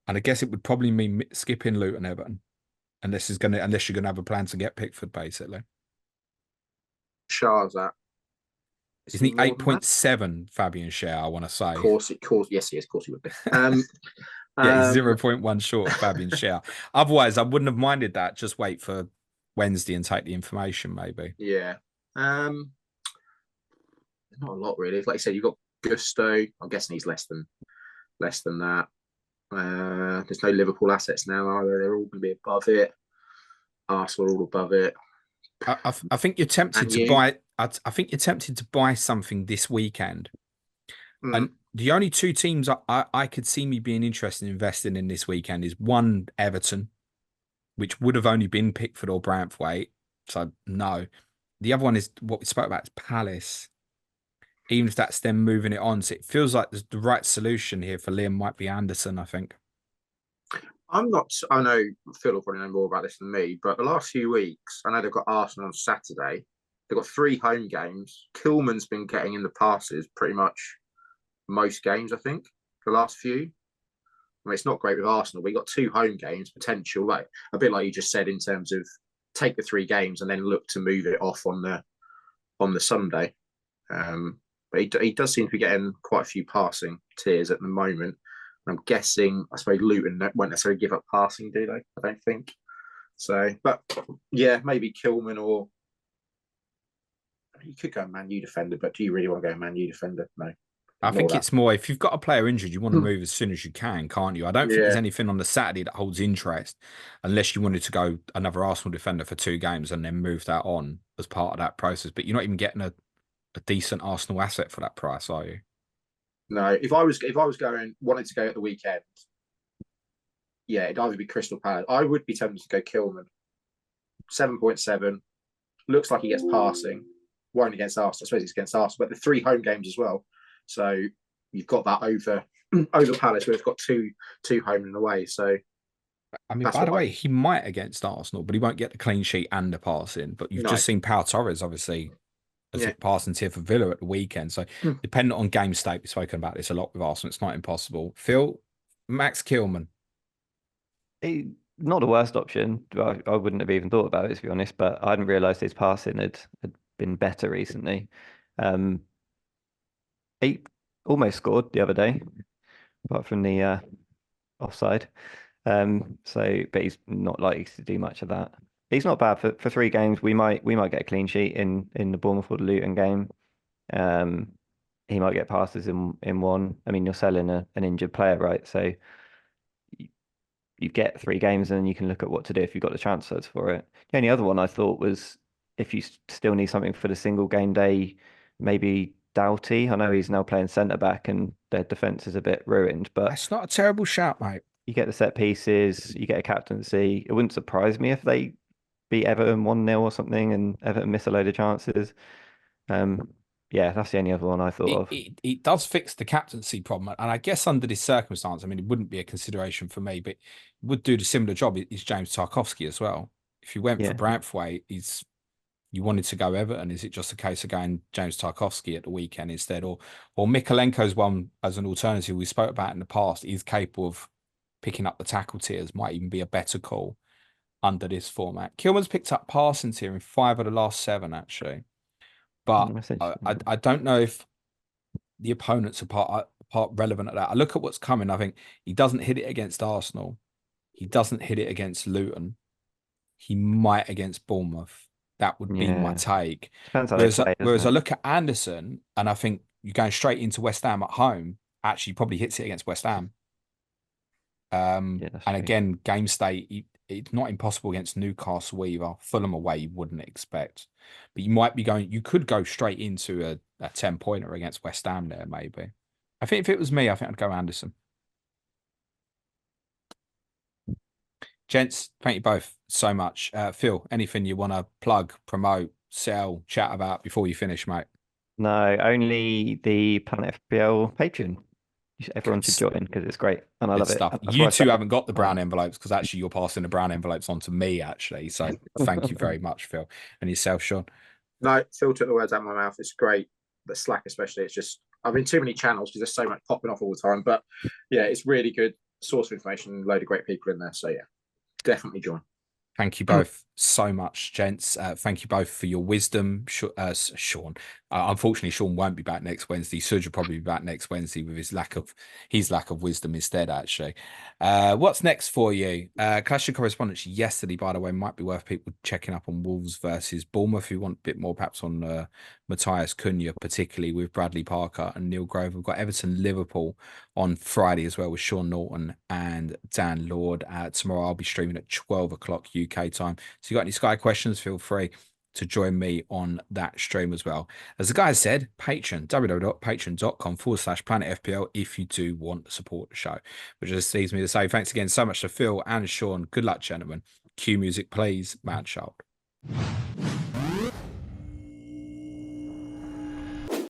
[SPEAKER 1] And I guess it would probably mean skipping Luton Everton, unless you're gonna have a plan to get Pickford, basically.
[SPEAKER 3] Shah's that.
[SPEAKER 1] Isn't he 8.7, Fabian Schär, I want to say?
[SPEAKER 3] Of course, yes, he is. Of course he would be.
[SPEAKER 1] Yeah, he's 0.1 short of Fabian Schär. Otherwise, I wouldn't have minded that. Just wait for Wednesday and take the information, maybe.
[SPEAKER 3] Yeah. Not a lot, really. Like you said, you've got Gusto. I'm guessing he's less than that. There's no Liverpool assets now, are there? They're all going to be above it. Arsenal are all above it.
[SPEAKER 1] I think you're tempted to buy. I think you're tempted to buy something this weekend. And the only 2 teams I could see me being interested in investing in this weekend is one, Everton, which would have only been Pickford or Brantwaite. So no. The other one is what we spoke about, is Palace. Even if that's them moving it on. So it feels like the right solution here for Liam might be Anderson, I think.
[SPEAKER 3] I know Phil will probably know more about this than me, but the last few weeks, I know they've got Arsenal on Saturday. They've got 3 home games. Kilman's been getting in the passes pretty much most games, I think, the last few. I mean, it's not great with Arsenal. We got 2 home games, potential, like a bit like you just said, in terms of take the 3 games and then look to move it off on the Sunday. But he does seem to be getting quite a few passing tiers at the moment. I'm guessing, I suppose Luton won't necessarily give up passing, do they? I don't think. So, but yeah, maybe Kilman, or you could go Man U defender, but do you really want to go Man U defender? No.
[SPEAKER 1] I think it's more, if you've got a player injured, you want to move as soon as you can, can't you? I don't think there's anything on the Saturday that holds interest, unless you wanted to go another Arsenal defender for 2 games and then move that on as part of that process. But you're not even getting a decent Arsenal asset for that price, are you?
[SPEAKER 3] No. If I was wanted to go at the weekend, yeah, it'd either be Crystal Palace. I would be tempted to go Kilman. 7.7. Looks like he gets passing. Won't against Arsenal. I suppose it's against Arsenal, but the 3 home games as well. So you've got that over Palace, where it's got two home and away. So
[SPEAKER 1] I mean, by the way, he might against Arsenal, but he won't get the clean sheet and the passing. But you've just seen Pau Torres, obviously, as a passing tier for Villa at the weekend. So dependent on game state, we've spoken about this a lot with Arsenal. It's not impossible. Phil, Max Kilman.
[SPEAKER 2] Not the worst option. I wouldn't have even thought about it, to be honest, but I hadn't realised his passing had been better recently. He almost scored the other day, apart from the offside. But he's not likely to do much of that. He's not bad for 3 games. We might get a clean sheet in the Bournemouth or the Luton game. Um, he might get passes in one. I mean, you're selling an injured player, right? So you get 3 games and then you can look at what to do if you've got the transfers for it. The only other one I thought was if you still need something for the single game day, maybe Doughty. I know he's now playing centre back and their defence is a bit ruined, but
[SPEAKER 1] That's not a terrible shout, mate.
[SPEAKER 2] you get the set pieces, you get a captaincy. It wouldn't surprise me if they beat Everton 1-0 or something and Everton miss a load of chances. Yeah, that's the only other one I thought
[SPEAKER 1] It,
[SPEAKER 2] of.
[SPEAKER 1] it does fix the captaincy problem, and I guess under this circumstance, I mean, it wouldn't be a consideration for me, but it would do the similar job. Is James Tarkowski as well? If you went for
[SPEAKER 2] Yeah.
[SPEAKER 1] Braithwaite, you wanted to go Everton. Is it just a case of going James Tarkowski at the weekend instead, or Mikalenko's one as an alternative we spoke about in the past? Is capable of picking up the tackle tiers. Might even be a better call under this format. Kilman's picked up passing tier in 5 of the last 7 actually. But
[SPEAKER 2] That's
[SPEAKER 1] I,
[SPEAKER 2] interesting.
[SPEAKER 1] I don't know if the opponents are part relevant at that. I look at what's coming. I think he doesn't hit it against Arsenal. He doesn't hit it against Luton. He might against Bournemouth. That would be my
[SPEAKER 2] Yeah.
[SPEAKER 1] take.
[SPEAKER 2] Depends how they play, doesn't
[SPEAKER 1] Whereas I
[SPEAKER 2] it?
[SPEAKER 1] look at Anderson and I think you're going straight into West Ham at home. Actually, probably hits it against West Ham.
[SPEAKER 2] Yeah, that's
[SPEAKER 1] And
[SPEAKER 2] true.
[SPEAKER 1] again, game state, it's not impossible against Newcastle either. Fulham away, you wouldn't expect. But you could go straight into a 10-pointer against West Ham there, maybe. I think if it was me, I think I'd go Anderson. Gents, thank you both so much. Phil, anything you want to plug, promote, sell, chat about before you finish, mate?
[SPEAKER 2] No, only the Planet FPL Patreon. Everyone
[SPEAKER 1] Good,
[SPEAKER 2] should join because it's great and I
[SPEAKER 1] good
[SPEAKER 2] love it.
[SPEAKER 1] stuff.
[SPEAKER 2] That's
[SPEAKER 1] You
[SPEAKER 2] why I
[SPEAKER 1] two
[SPEAKER 2] spent
[SPEAKER 1] haven't got the brown
[SPEAKER 2] time.
[SPEAKER 1] envelopes because actually you're passing the brown envelopes on to me, actually. So thank you very much, Phil. And yourself, Sean.
[SPEAKER 3] No, Phil took the words out of my mouth. It's great. The Slack, especially, it's just I'm in too many channels because there's so much popping off all the time. But yeah, it's really good source of information, load of great people in there. So yeah, definitely join.
[SPEAKER 1] Thank you both so much, gents. Thank you both for your wisdom, Sean. Unfortunately, Sean won't be back next Wednesday. Suj will probably be back next Wednesday with his lack of wisdom instead. Actually, what's next for you? Clash of Correspondence yesterday, by the way, might be worth people checking up on Wolves versus Bournemouth. If you want a bit more, perhaps on Matthias Cunha, particularly with Bradley Parker and Neil Grove. We've got Everton Liverpool on Friday as well with Sean Norton and Dan Lord. Tomorrow I'll be streaming at 12 o'clock UK time. So you got any Sky questions, feel free to join me on that stream as well. As the guys said, Patreon, www.patreon.com/planetfpl if you do want to support the show. Which just leaves me to say thanks again so much to Phil and Sean. Good luck, gentlemen. Cue music, please. Matt Sharp.